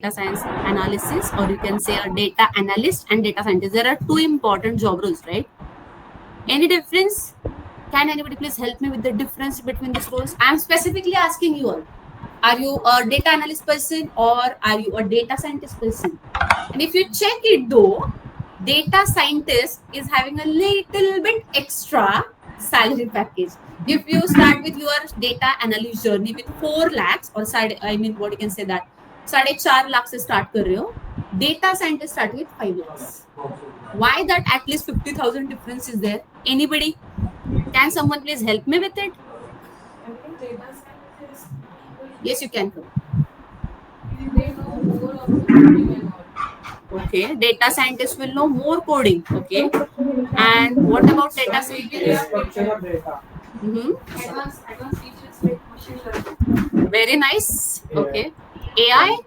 science analysis, or you can say a data analyst and data scientist. There are two important job roles, right? Any difference? Can anybody please help me with the difference between these roles? I'm specifically asking you all. Are you a data analyst person or are you a data scientist person? And if you check it though, data scientist is having a little bit extra salary package. If you start with your data analyst journey with 4 lakhs or what you can say that 4.5 lakh se start kar rahe ho, data scientist start with 5 lakhs. Why that at least 50,000 difference is there? Anybody? Can someone please help me with it? Yes, you can come. Okay, data scientists will know more coding. Okay, and what about data scientists? Advanced features like machine learning. Very nice. Okay, AI.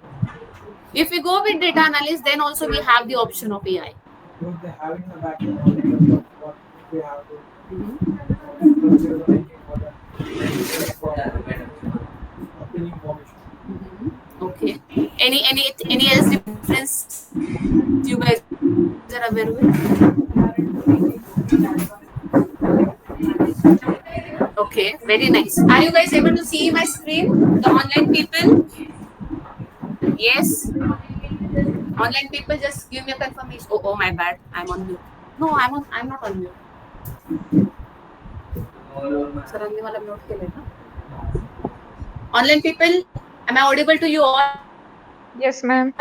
If we go with data analyst, then also we have the option of AI. Okay. Any else difference you guys are aware with? Okay, very nice. Are you guys able to see my screen? The online people? Yes. Online people, just give me a confirmation. Oh, my bad. I'm on mute. No, I'm not on mute. Online people, am I audible to you all? Yes, ma'am.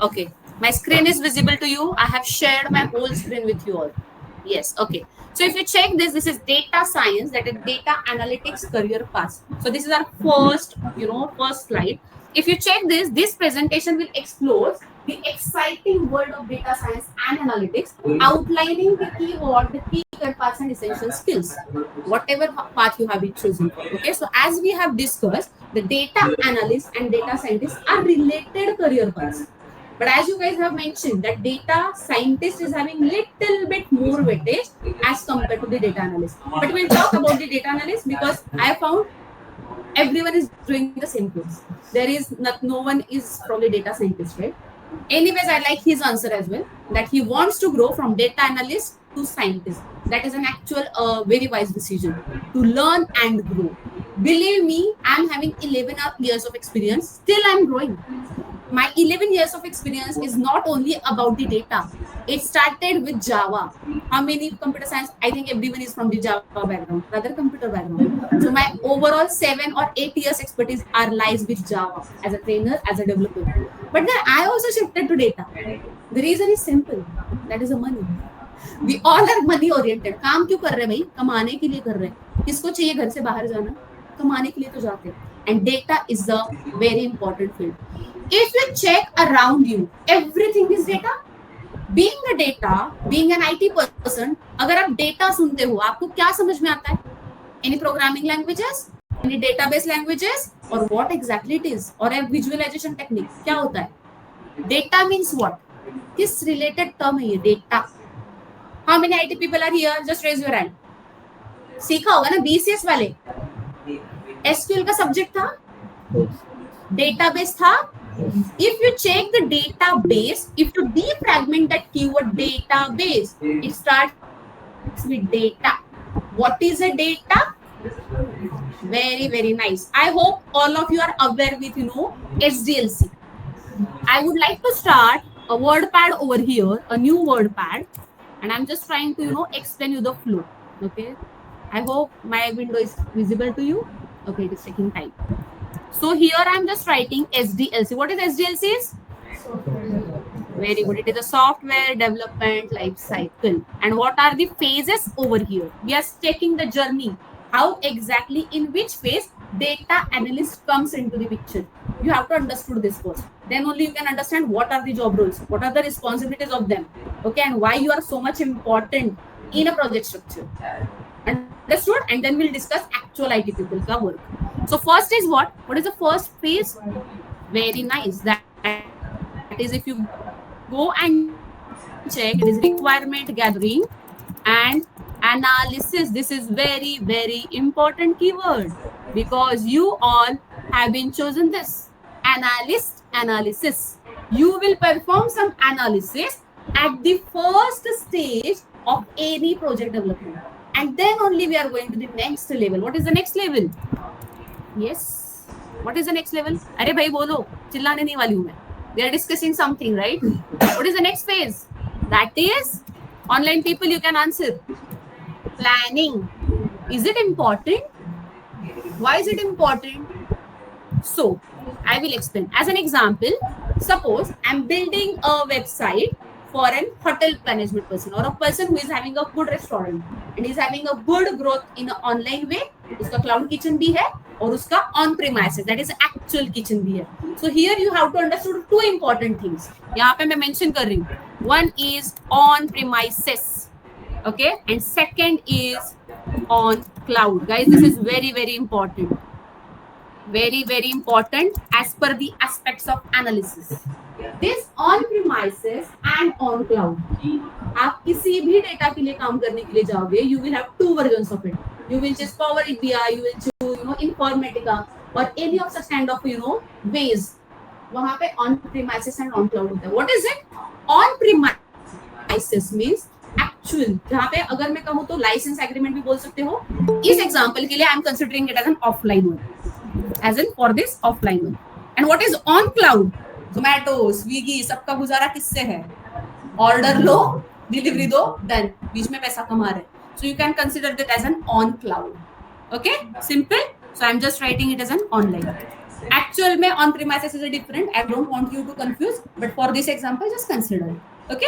Okay. My screen is visible to you. I have shared my whole screen with you all. Yes. Okay. So if you check this is data science, that is data analytics career path. So this is our first slide. If you check this presentation will explore the exciting world of data science and analytics, outlining the keyword, the key career paths and essential skills, whatever path you have been chosen for. Okay. So as we have discussed, the data analyst and data scientists are related career paths. But as you guys have mentioned, that data scientist is having little bit more weightage as compared to the data analyst. But we'll talk about the data analyst because I found everyone is doing the same course. There is no one is probably data scientist, right? Anyways, I like his answer as well, that he wants to grow from data analyst to scientist. That is an actual very wise decision to learn and grow. Believe me, I'm having 11 years of experience. Still, I'm growing. My 11 years of experience is not only about the data. It started with Java. How many computer science? I think everyone is from the Java background, rather computer background. So my overall 7 or 8 years expertise are lies with Java as a trainer, as a developer. But then I also shifted to data. The reason is simple. That is the money. We all are money oriented. काम क्यों कर रहे हैं भाई? कमाने के लिए कर रहे हैं. किसको चाहिए घर से बाहर जाना? कमाने के लिए तो जाते हैं. And data is a very important field. If you check around you, everything is data. Being a data, being an IT person, अगर आप data सुनते हो, आपको क्या समझ में आता है? Any programming languages, any database languages, or what exactly it is, or a visualization technique? क्या होता है? Data means what? किस related term है ये data? How many IT people are here? Just raise your hand. सीखा होगा ना BCS वाले? SQL का सब्जेक्ट था, database था. If you check the database, if you defragment that keyword database, it starts with data. What is a data? Very, very nice. I hope all of you are aware with SDLC. I would like to start a WordPad over here, a new WordPad, and I'm just trying to explain you the flow. Okay, I hope my window is visible to you. Okay, it is taking time. So here I'm just writing SDLC. What is SDLC? Very good. It is a software development life cycle. And what are the phases over here? We are taking the journey. How exactly, in which phase data analyst comes into the picture. You have to understand this first. Then only you can understand what are the job roles, what are the responsibilities of them. Okay, and why you are so much important in a project structure. Understood? And then we'll discuss actual IT people ka work. So first is what? What is the first phase? Very nice. That is, if you go and check, it is requirement gathering and analysis. This is very, very important keyword because you all have been chosen this analysis. You will perform some analysis at the first stage of any project development, and then only we are going to the next level. What is the next level? Yes, what is the next level? अरे भाई बोलो, चिल्लाने नहीं वाली हूँ मैं. We are discussing something, right? What is the next phase? That is, online people, you can answer. Planning. Is it important? Why is it important? So, I will explain. As an example, suppose I'm building a website for an hotel management person or a person who is having a good restaurant and is having a good growth in an online way. उसका cloud kitchen भी है और उसका on premises, that is actual kitchen भी है. So here you have to understand two important things. यहाँ पे मैं mention कर रही हूँ. One is on premises, okay, and second is on cloud. Guys, this is very very important. Very very important as per the aspects of analysis. This on premises and on cloud. आप किसी भी data के लिए काम करने के लिए जाओगे, you will have two versions of it. You will choose Power BI, you will choose Informatica or any of such kind of ways. वहाँ पे on premises and on cloud होता है. What is it? On premises means actual. जहाँ पे अगर मैं कहूँ तो license agreement भी बोल सकते हो. इस example के लिए I am considering it as an offline one. As in for this offline one. And what is on cloud? Zomato, Swiggy, सबका गुजारा किससे है? Order लो, delivery दो, done. बीच में पैसा कमा रहे. So you can consider that as an on cloud. Okay, simple. So I'm just writing it as an online. Actual में on premises is a different. I don't want you to confuse, but for this example, just consider it. Okay.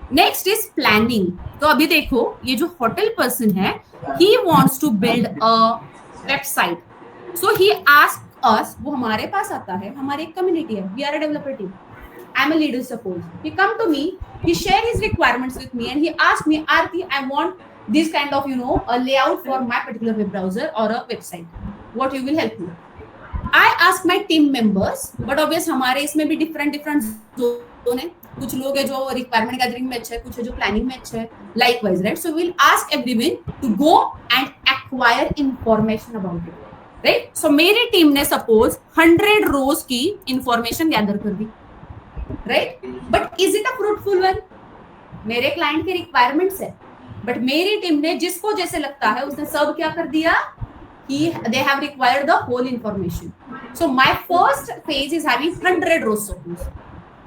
Next is planning. तो अभी देखो, ये जो hotel person है, he wants to build a website. So he asked us, वो हमारे पास आता है, हमारी एक community है, we are a developer team. I'm a leader, suppose. He come to me, he share his requirements with me, and he asked me, Aarti, I want this kind of, a layout for my particular web browser or a website. What you will help me? I ask my team members, but obviously हमारे इसमें भी different zone है. कुछ लोग है जो requirement gathering में अच्छे हैं, कुछ है जो planning में अच्छे हैं. Likewise, right? So we'll ask everyone to go and acquire information about it. Right? So मेरी टीम ने suppose 100 rows की information gather कर दी. Right? But is it a fruitful one? मेरे client के requirements है. But मेरी टीम ने जिसको जैसे लगता है उसने सब क्या कर दिया? They have required the whole information. So my first phase is having 100 rows of news.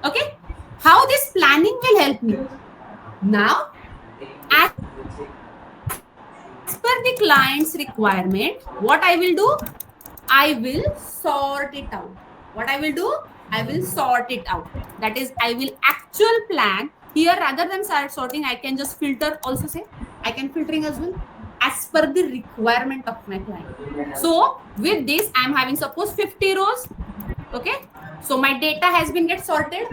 Okay? How this planning will help me? Now, as per the client's requirement, what I will do? I will sort it out. What I will do? I will sort it out. That is, I will actual plan. Here, rather than sorting, I can just filter also say. I can filtering as well as per the requirement of my client. So with this, I am having suppose 50 rows. Okay. So my data has been get sorted.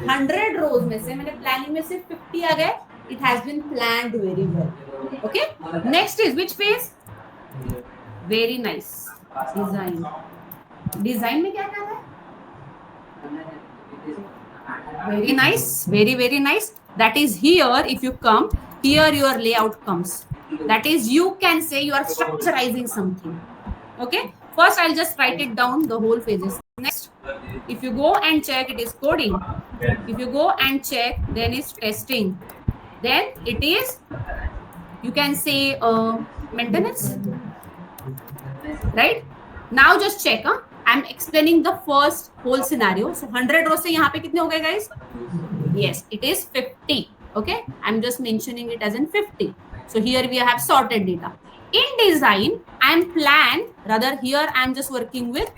100 rows में से मैंने planning में से 50 आ गए. It has been planned very well. Okay. Next is which phase? Very nice. Design. Design में क्या करना है? Very nice, very very nice. That is here. If you come here, your layout comes. That is, you can say you are structurizing something. Okay. First, I'll just write it down. The whole phases. Next, if you go and check, it is coding. If you go and check, then it's testing. Then it is, you can say maintenance. Right? Now just check. I'm explaining the first whole scenario. So 100 rows से यहाँ पे कितने हो गए guys? Yes, it is 50. Okay, I'm just mentioning it as in 50. So here we have sorted data. In design, I'm planned. Rather here I'm just working with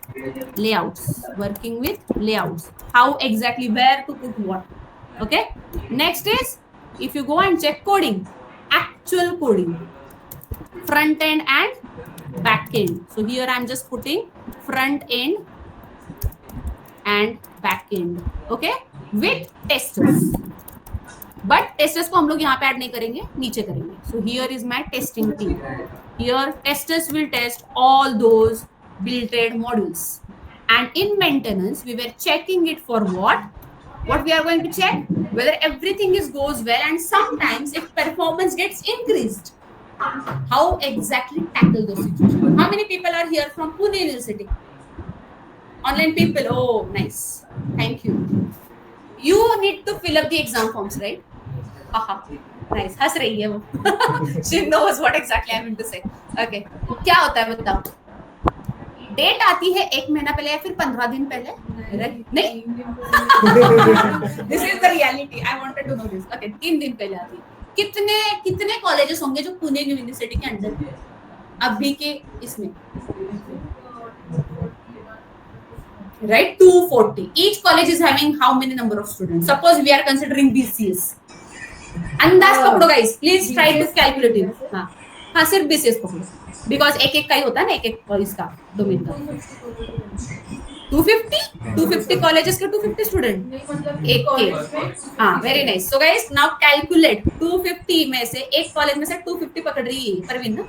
layouts. Working with layouts. How exactly where to put what? Okay. Next is if you go and check coding, actual coding, front end and back end. So here I'm just putting front end and back end. Okay, with testers. But testers को हम लोग यहाँ पे add नहीं करेंगे, नीचे करेंगे. So here is my testing team. Here testers will test all those built-in modules. And in maintenance, we were checking it for what? What we are going to check? Whether everything goes well, and sometimes if performance gets increased. How exactly tackle those situations? How many people are here from Pune University? Online people, oh nice, thank you. You need to fill up the exam forms, right? Haha, nice. हंस रही है वो. She knows what exactly I meant to say. Okay, क्या होता है बताओ? Date आती है 1 महीना पहले या फिर 15 दिन पहले? नहीं. This is the reality. I wanted to know this. Okay, 3 दिन पहले आती है. कितने कॉलेजेस होंगे जो पुणे यूनिवर्सिटी के अंडर अभी के इसमें? Right, 240. Each college is having how many number of students? Suppose we are considering BCS. अंदाज पकड़ो guys. Please try to calculate it. हाँ सिर्फ BCS पकड़ो. Because एक का ही होता है ना, एक इसका डोमेन का. 250 colleges के 250 student. एक के. हाँ, very nice. So guys, now calculate 250 में से एक कॉलेज में से 250 पकड़ रही है परवीन ना?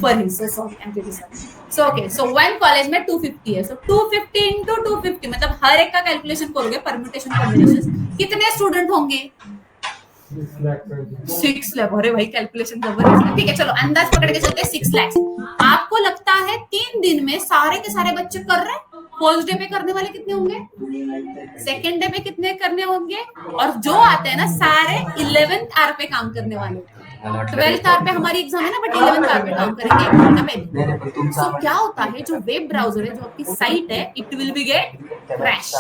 Pervin, so sorry, I'm really sorry. So okay, so one college में 250 है. So 250 into 250 मतलब हर एक का कैलकुलेशन करोगे परम्यूटेशन कॉम्बिनेशन कितने स्टूडेंट होंगे? 6 लाख. अरे भाई कैलकुलेशन जबरदस्त. ठीक है, चलो अंदाज पकड़ के चलते हैं 6 लाख. आपको लगता है 3 दिन में सारे के सारे बच्चे कर रहे हैं? फर्स्ट डे पे करने वाले कितने होंगे? सेकेंड डे पे कितने करने होंगे? और जो आते हैं ना सारे 11th आवर पे काम करने वाले. 12th आवर पे हमारी एग्जाम है ना, बट 11th आवर पे काम करेंगे. सो क्या होता है, जो वेब ब्राउजर है, जो आपकी साइट है, it will be get crash.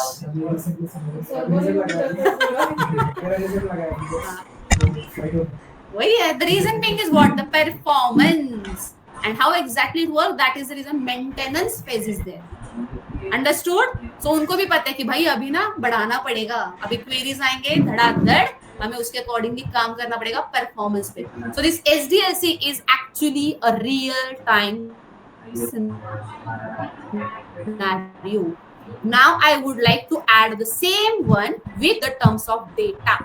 वही है. The reason being is what? The performance. And how exactly it works, that is the reason maintenance phase is there. Understood? So उनको भी पता है कि भाई अभी ना बढ़ाना पड़ेगा, अभी क्वेरीज आएंगे धड़ाधड़, हमें उसके अकॉर्डिंगली काम करना पड़ेगा परफॉर्मेंस पे. So this SDLC is actually a real time scenario. Now I would like to add the same one with the terms of data.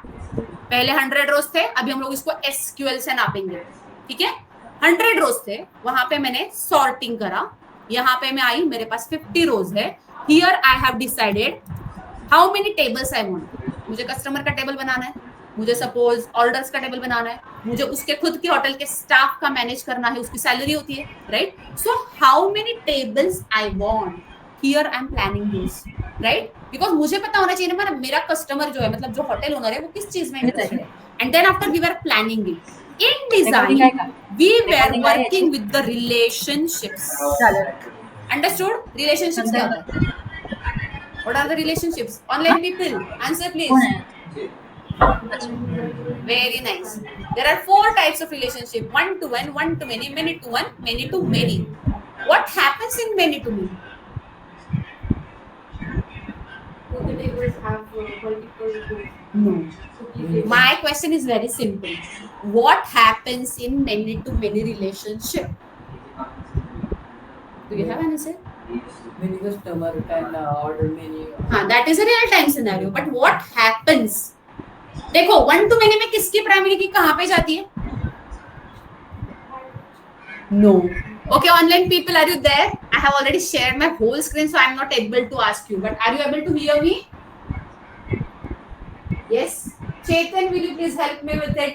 पहले 100 रोज थे, अभी हम लोग इसको SQL से नापेंगे. ठीक है, 100 रोज थे, वहां पे मैंने सॉर्टिंग करा. यहाँ पे मैं आई, मेरे पास 50 रोज है. Here I have decided how many tables I want. मुझे कस्टमर का टेबल बनाना है, मुझे सपोज ऑर्डर्स का टेबल बनाना है, मुझे उसके खुद के होटल के स्टाफ का मैनेज करना है, उसकी सैलरी होती है, right? So how many tables I want, here I am planning this, right? Because मुझे पता होना चाहिए ना मेरा कस्टमर जो है, मतलब जो होटल ओनर है, वो किस चीज में इंटरेस्टेड है. And then after we were planning it. In design, we were working with the relationships. Understood? Relationships क्या होता है? What are the relationships? Online people, answer please. Very nice. There are 4 types of relationship: one to one, one to many, many to one, many to many. What happens in many to many? The neighbors have multiple groups. No. My question is very simple. What happens in many to many relationship? Do you have an answer? Many customer can order many. हाँ, that is a real time scenario. But what happens? देखो, one to many में किसकी primary की कहाँ पे जाती है? No. Okay, online people, are you there? I have already shared my whole screen, so I am not able to ask you. But are you able to hear me? Yes. Chetan, will you please help me with it?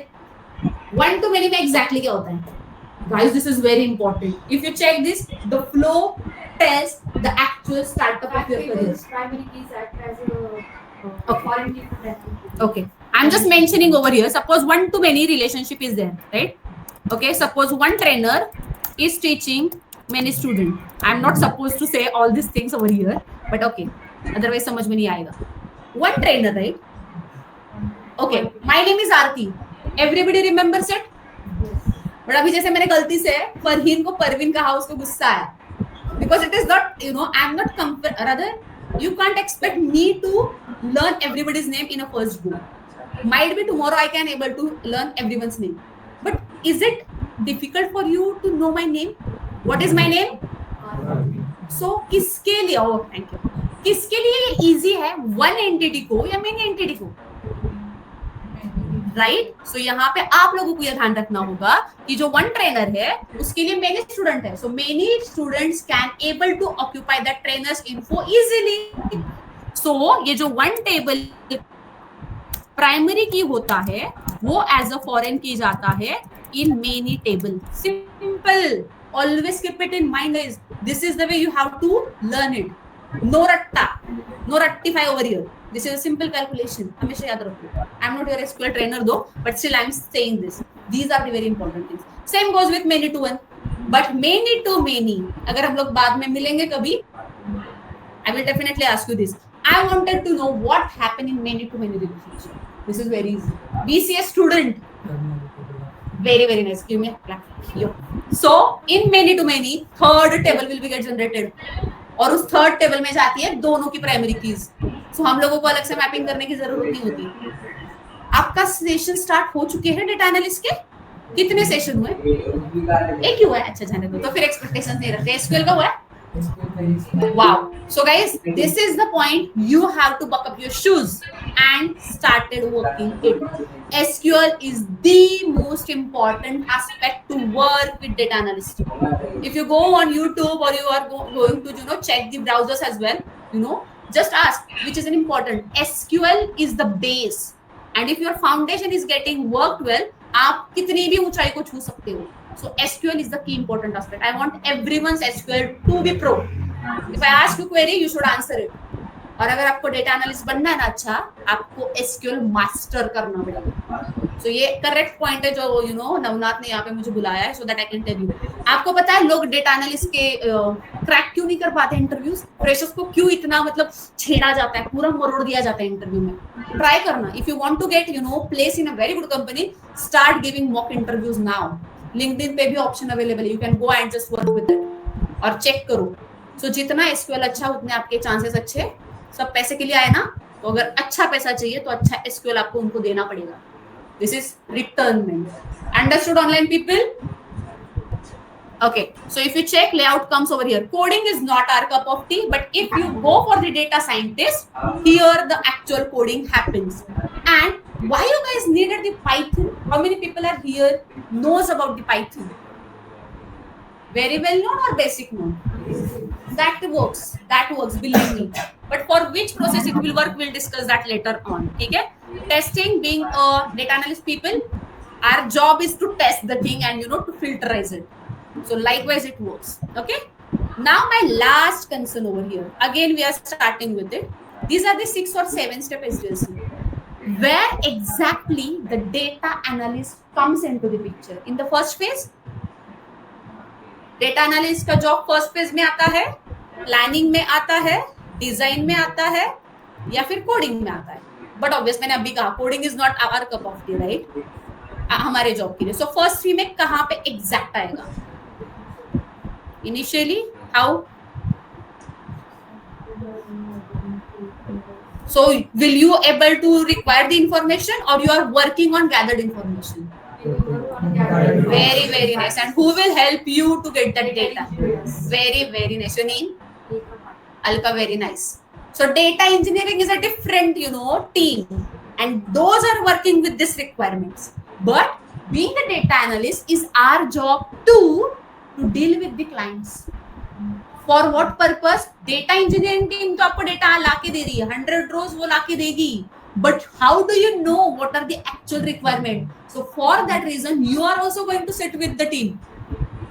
One to many में exactly क्या होता है? Guys, this is very important. If you check this, the flow tells the actual startup of your career. Primary keys act as a foreign key for that. Okay, I'm just mentioning over here. Suppose one to many relationship is there, right? Okay, suppose one trainer is teaching many students. I'm not supposed to say all these things over here, but okay. Otherwise, समझ में नहीं आएगा. One trainer, right? Okay, my name is Aarti. Everybody remembers it? But अभी जैसे मैंने गलती से फरहीन को परवीन कहा, उसको गुस्सा आया. Because it is not, I'm not rather, you can't expect me to learn everybody's name in a first go. Might be tomorrow I can able to learn everyone's name. But is it difficult for you to know my name? What is my name? So किसके लिए? Oh, thank you. किसके लिए ये easy है? One entity को या many entity को? Right. सो यहाँ पे आप लोगों को यह ध्यान रखना होगा कि जो वन ट्रेनर है उसके लिए मेनी स्टूडेंट है. So many students can able to occupy the trainers info easily. So ये जो वन टेबल प्राइमरी की होता है वो एज अ फॉरेन की जाता है in many table. Simple. Always keep it in mind, guys. This is the way you have to learn it. No रट्टा, नो रट्टीफाई over here. This is a simple calculation. हमेशा याद रखो. I'm not your SQL trainer though, but still I'm saying this. These are the very important things. Same goes with many to one. But many to many, अगर हम लोग बाद में मिलेंगे कभी, I will definitely ask you this. I wanted to know what happened in many to many relationship. This is very easy. BCS student. Very very nice. Give me a clap. Yo. So in many to many, third table will be get generated. और उस third table में जाती है दोनों की primary keys. सो हम लोगों को अलग से मैपिंग करने की जरूरत नहीं होती. आपका सेशन स्टार्ट हो चुके हैं डेटा एनालिस्ट के? कितने सेशन हुए? एक ही हुआ है. अच्छा जाने दो. तो फिर एक्सपेक्टेशंस नहीं रखते. एसक्यूएल का हुआ है? Wow. So guys, this is the point. You have to buck up your shoes and started working it. SQL is the most important aspect to work with data analyst. If you go on YouTube or you are going to check the browsers as well, just ask which is an important. SQL is the base, and if your foundation is getting worked well, आप कितनी भी ऊंचाई को छू सकते हो. So SQL is the key important aspect. I want everyone's SQL to be pro. If I ask you query, you should answer it. और अगर आपको डेटा एनालिस्ट बनना है ना अच्छा, आपको SQL मास्टर करना पड़ेगा. So ये करेक्ट पॉइंट है जो नवनाथ ने यहाँ पे मुझे बुलाया है, so that I can tell you. आपको पता है लोग डेटा एनालिस्ट के क्रैक क्यों नहीं कर पाते इंटरव्यूज? फ्रेशर्स को क्यों इतना मतलब छेड़ा जाता है, पूरा मरोड़ दिया जाता है इंटरव्यू में? ट्राई करना. If you want to get place in a very good company, start giving mock interviews now. LinkedIn पे भी ऑप्शन अवेलेबल है. You can go and just work with it और चेक करो. सो जितना SQL अच्छा उतने आपके चांसेस अच्छे. सब पैसे के लिए आए ना, तो अगर अच्छा पैसा चाहिए तो अच्छा एसक्यूएल आपको उनको देना पड़ेगा. This is returnment. Understood online people? Okay, so if you check, layout comes over here. Coding is not our cup of tea, but if you go for the data scientist, here the actual coding happens. And why you guys needed the Python? How many people are here knows about the Python? Very well known or basic known? That works, believe me. But for which process it will work, we'll discuss that later on. Okay? Testing, being a data analyst people, our job is to test the thing and to filterize it. So likewise it works. Okay, now my last concern over here, again we are starting with it. These are the 6 or 7 step SDLC. Where exactly the data analyst comes into the picture? In the first phase, data analyst का job first phase में आता है, planning में आता है, design में आता है, या फिर coding में आता है. But obviously मैंने अभी कहा coding is not our cup of tea, right? हमारे जॉब के लिए. So first 3 में कहाँ पे exact आएगा? Initially, how? So will you able to require the information, or you are working on gathered information? Very very nice. And who will help you to get that data? Very very nice. Your name? Alka. Very nice. So data engineering is a different team, and those are working with these requirements. But being a data analyst is our job too, to deal with the clients. For what purpose? Data engineering team तो आपको data लाके दे रही है, 100 rows वो लाके देगी. But how do you know what are the actual requirement? So for that reason, you are also going to sit with the team.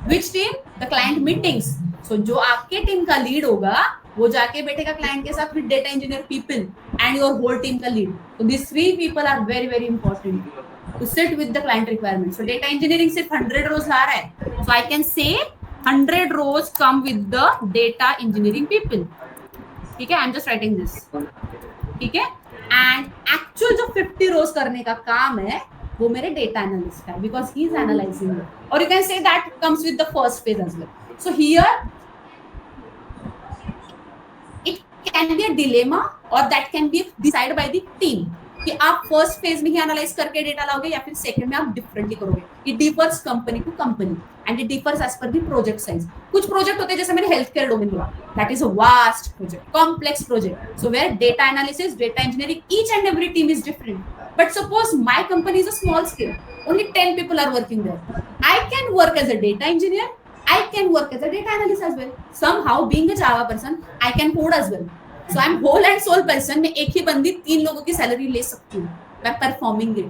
Which team? The client meetings. So जो आपके team का lead होगा, वो जाके बैठेगा client के साथ with data engineer people and your whole team का lead. So these 3 people are very very important to sit with the client requirements. So data engineering सिर्फ 100 rows ला रहा है. So I can say 100 rows come with the data engineering people. ठीक है? I'm just writing this. ठीक है? And actual जो 50 rows करने का काम है, वो मेरे data analyst का है, because he is analyzing it. Or you can say that comes with the first phase as well. So here it can be a dilemma, or that can be decided by the team. कि आप first phase में ही analyse करके data लाओगे या फिर second में आप differently करोगे. It differs company to company and it differs as per the project size. कुछ प्रोजेक्ट होते हैं जैसे मैंने हेल्थ केयर डोमेन बोला, that is a vast project, complex project. So where data analysis, data engineering, each and every team is different. But suppose my company is a small scale, only 10 people are working there. I can work as a data engineer, I can work as a data analyst as well. Somehow being a Java person, I can code as well. So I'm whole and soul person. मैं एक ही बंदी 3 लोगों की salary ले सकती हूँ by performing it.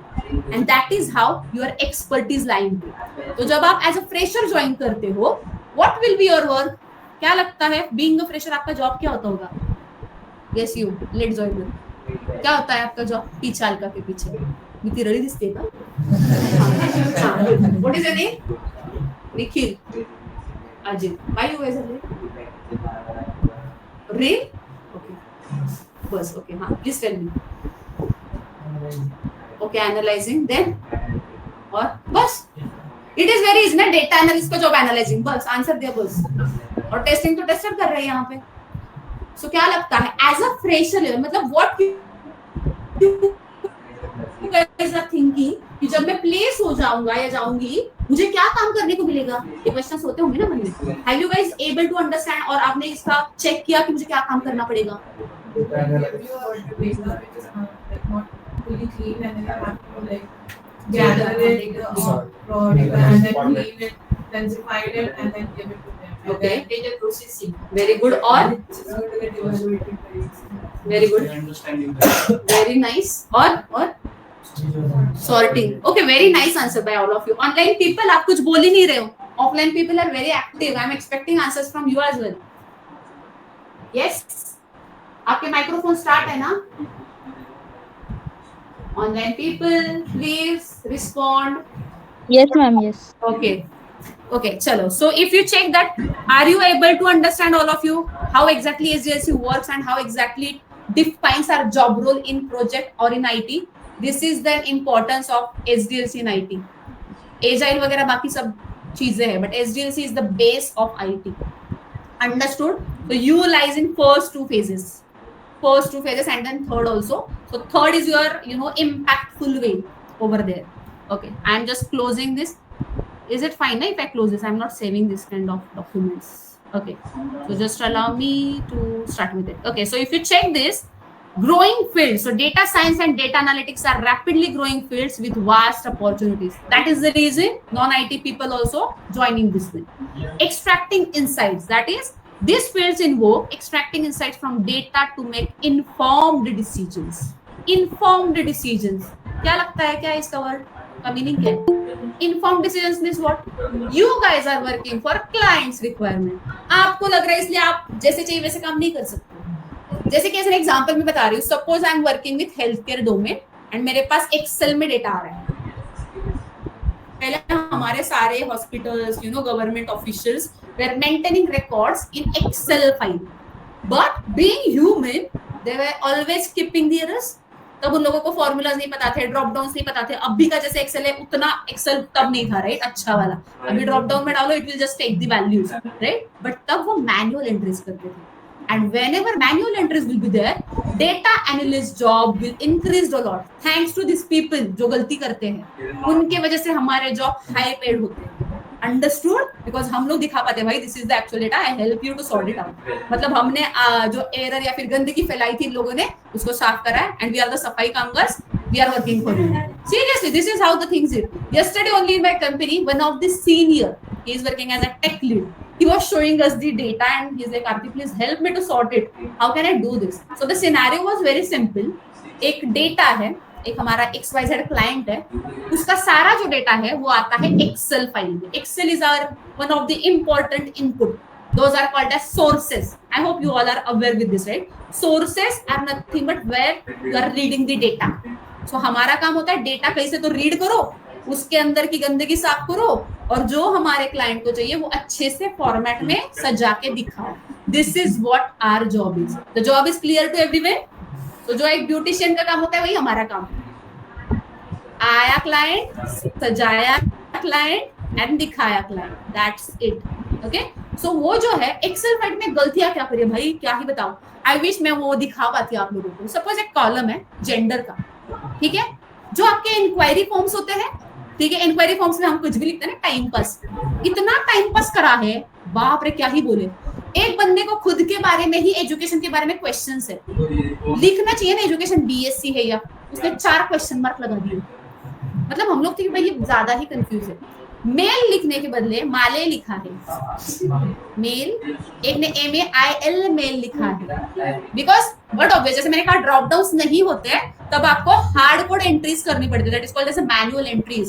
And that is how your expertise lie into. तो जब आप as a fresher join करते हो, what will be your work? क्या लगता है being a fresher आपका जॉब क्या होता होगा? Yes, you. Lead joiner. क्या होता है आपका जॉब? पीछे अलका के पीछे. मी ती रडी दिसते का? What is your name? Nikhil. Ajit. Why you guys are late? Rain? Okay. Bus. Okay. हाँ. Please tell me. Okay, analyzing. Then और बस. It is very easy ना, डेटा एनालिस्ट का जॉब एनालाइजिंग, बस आंसर दिया बस. और टेस्टिंग तो टेस्टर कर रहे हैं यहाँ पे. सो क्या लगता है एज अ फ्रेशर लेवल, मतलब what you guys are thinking कि जब मैं प्लेस हो जाऊंगा या जाऊंगी मुझे क्या काम करने को मिलेगा? ये क्वेश्चंस होते होंगे ना मन में. Have you guys able to understand और आपने इसका चेक किया कि मुझे क्या काम करना पड़ेगा? gather it, raw data, and then clean it, then define it, and then give it to them. Okay. Data processing. Very good. और Which is going to get evaluated very easily. very good, Understanding. very nice. और sorting. Okay, very nice answer by all of you. Online people आप कुछ बोल ही नहीं रहे हो. Offline people are very active. I'm expecting answers from you as well. Yes. आपके microphone start है ना? Online people, please respond. Yes, ma'am. Yes. Okay. Okay, chalo. So if you check that, are you able to understand all of you how exactly SDLC works and how exactly it defines our job role in project or in IT? This is the importance of SDLC in IT. Agile वगैरह बाकी सब चीजें हैं, but SDLC is the base of IT. Understood? So you lies in first two phases and then third also. So third is your impactful way over there. Okay, I am just closing this. Is it fine if I close this? I'm not saving this kind of documents. Okay, so just allow me to start with it. Okay, so if you check this, growing fields. So data science and data analytics are rapidly growing fields with vast opportunities. That is the reason non-IT people also joining this field. Extracting insights. That is, these fields involve extracting insights from data to make informed decisions. Informed decisions. क्या लगता है क्या इसका word का meaning क्या है? Informed decisions means what? You guys are working for clients' requirement. आपको लग रहा है इसलिए आप जैसे चाहिए वैसे काम नहीं कर सकते. जैसे कि एज एन एग्जांपल मैं बता रही हूँ, suppose I am working with health care domain and मेरे पास एक्सेल में डेटा आ रहा है. पहले हमारे सारे hospitals government officials were maintaining records in Excel file, but being human they were always skipping the errors. तब उन लोगों को फॉर्मूलाज नहीं पता थे, ड्रॉप डाउन्स नहीं पता थे. अभी का जैसे एक्सेल है उतना एक्सेल तब नहीं था, राइट? अच्छा वाला अभी ड्रॉप डाउन में डालो, it will just take the values, right? But तब वो मैनुअल एंट्रीज करते थे. And whenever manual entries will be there, data analyst job will increase a lot. Thanks to these people जो गलती करते हैं, उनके वजह से हमारे जॉब हाई पेड होते हैं. Understood? Because हम लोग दिखा पाते हैं भाई this is the actual data, I help you to sort it out. मतलब हमने जो एरर या फिर गंदगी फैलाई थी लोगों ने उसको साफ करा है, and we are the सफाई कामगार, we are working for you. Seriously, this is how the things is. Yesterday only in my company, one of the senior, he is working as a tech lead. He was showing us the data and he's like, Aarti, please help me to sort it. How can I do this? So the scenario was very simple. एक data है, एक हमारा XYZ client है, उसका सारा जो data है वो आता है एक्सेल फाइल में. Excel is our one of the important input. Those are called as sources. I hope you all are aware with this, right? Sources are nothing but where you are reading the data. So हमारा काम होता है data कहीं से तो read करो, उसके अंदर की गंदगी साफ करो और जो हमारे क्लाइंट को चाहिए वो अच्छे से फॉर्मेट में सजा के दिखाओ. This is what our job is. The job is clear to everyone. तो जो एक ब्यूटिशियन का काम होता है वही हमारा काम है. आया क्लाइंट, सजाया क्लाइंट एंड दिखाया क्लाइंट. That's it. ओके, सो वो जो है एक्सेल फाइल में गलतियां क्या करिए भाई, क्या ही बताओ. आई विश मैं वो दिखा पाती आप लोगों को. सपोज एक कॉलम है जेंडर का, ठीक है, जो आपके इंक्वायरी फॉर्म्स होते हैं, ठीक है, इंक्वायरी फॉर्म्स में हम कुछ भी लिखते हैं ना, टाइम पास. इतना टाइम पास करा है, बाप रे क्या ही बोले. एक बंदे को खुद के बारे में ही, एजुकेशन के बारे में क्वेश्चंस है, लिखना चाहिए ना एजुकेशन बीएससी है या, उसने 4 क्वेश्चन मार्क लगा दिए. मतलब हम लोग थे कि भाई ये ज्यादा ही कंफ्यूज है. मेल लिखने के बदले माले लिखा है, मेल. एक ने MAIL मेल लिखा है. बिकॉज बट ऑब्वियस जैसे मैंने कहा ड्रॉप डाउन्स नहीं होते हैं तब आपको हार्ड कोड एंट्रीज करनी पड़ती है. That is called as manual entries.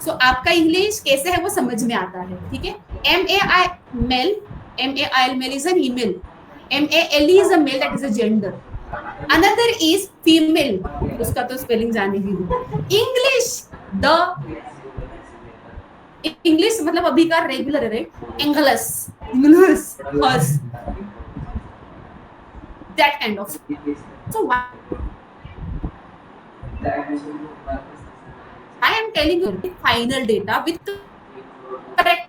So आपका इंग्लिश कैसे है वो समझ में आता है, ठीक है. MAIL mail is an email. MALE is a male, that is a gender. Another is female, उसका तो स्पेलिंग जाने ही दो. English, the English मतलब अभी का रेगुलर है, right? English, hers, that kind of. So why I am telling you the final data with correct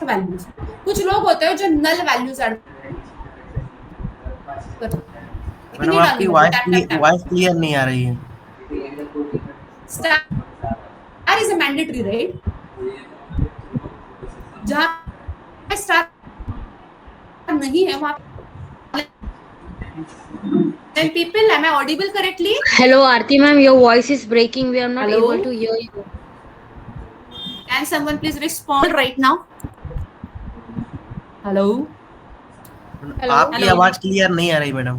values. कुछ लोग होते हैं जो null values ऐड मैडम आपकी वॉइस क्लियर नहीं आ रही है. Star is a mandatory, right? जहाँ star नहीं है वहाँ. Then people, am I audible correctly? Hello, Aarti ma'am, your voice is breaking. We are not Hello? able to hear you. Can someone please respond right now? Hello? आपकी Hello? आवाज clear नहीं आ रही madam.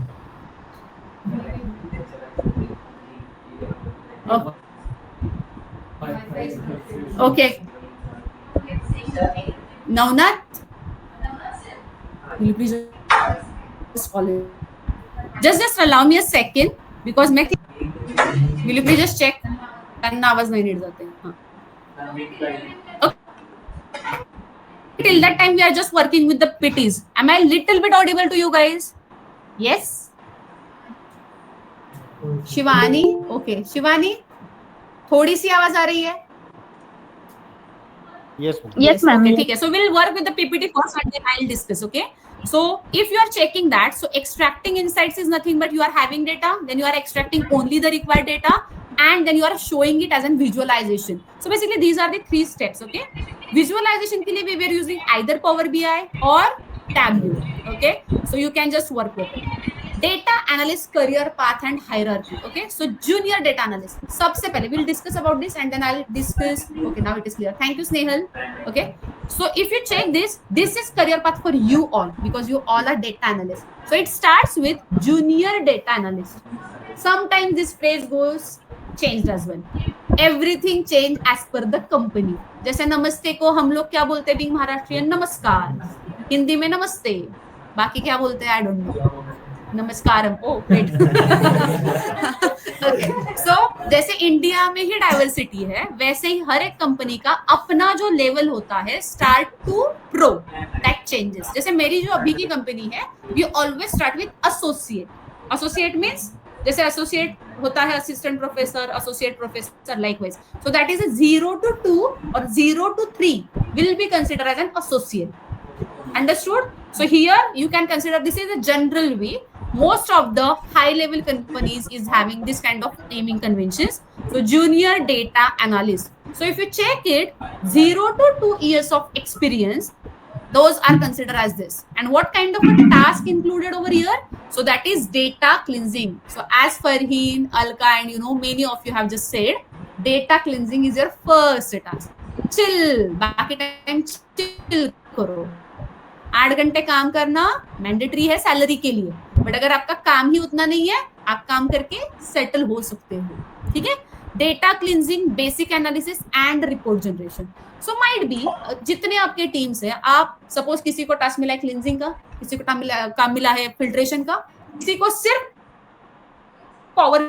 Okay. Navnath, will you please just call it? Just allow me a second because मैं will you please just check? करना आवाज नहीं NEET जाते हैं. हाँ. Okay. Till that time we are just working with the PTs. Am I little bit audible to you guys? Yes. Shivani, okay. Shivani, थोड़ी सी आवाज आ रही है. Yes, ma'am. Okay, ठीक है. So we'll work with the PPT first and then I'll discuss. Okay. So if you are checking that, so extracting insights is nothing but you are having data, then you are extracting only the required data, and then you are showing it as a visualization. So basically these are the three steps. Okay. Visualization के लिए we were using either Power BI or Tableau. Okay. So you can just work with it. Data analyst career path and hierarchy. Okay, so junior data analyst. सबसे पहले we'll discuss about this and then I'll discuss. Okay, now it is clear. Thank you, Snehal. Okay, so if you check this, this is career path for you all because you all are data analysts. So it starts with junior data analyst. Sometimes this phrase goes changed as well. Everything change as per the company. जैसे नमस्ते को हम लोग क्या बोलते हैं being Maharashtrian? नमस्कार. हिंदी में नमस्ते. बाकी क्या बोलते हैं? I don't know. नमस्कारम. Oh, great. Okay. So जैसे इंडिया में ही डाइवर्सिटी है वैसे ही हर एक कंपनी का अपना जो लेवल होता है start to pro that changes. जैसे मेरी जो अभी की कंपनी है we always start with associate. Associate means जैसे एसोसिएट होता है assistant professor, associate professor, likewise. So that is 0 to 2 और 0 to 3 will be considered as an associate. Understood? So here you can consider this is a general way. Most of the high level companies is having this kind of naming conventions. So junior data analyst. So if you check it, 0 to 2 years of experience, those are considered as this. And what kind of a task included over here? So that is data cleansing. So as Farheen, Alka, and many of you have just said, data cleansing is your first task. Chill, बाकी time chill करो. 8 घंटे काम करना mandatory है salary के लिए, but अगर आपका काम ही उतना नहीं है आप काम करके सेटल हो सकते हो. ठीक है. Data cleansing, basic analysis and report generation. So might be जितने आपके टीम्स हैं, आप सपोज किसी को टास्क मिला है क्लींजिंग का, किसी को काम मिला है फिल्ट्रेशन का, किसी को सिर्फ पावर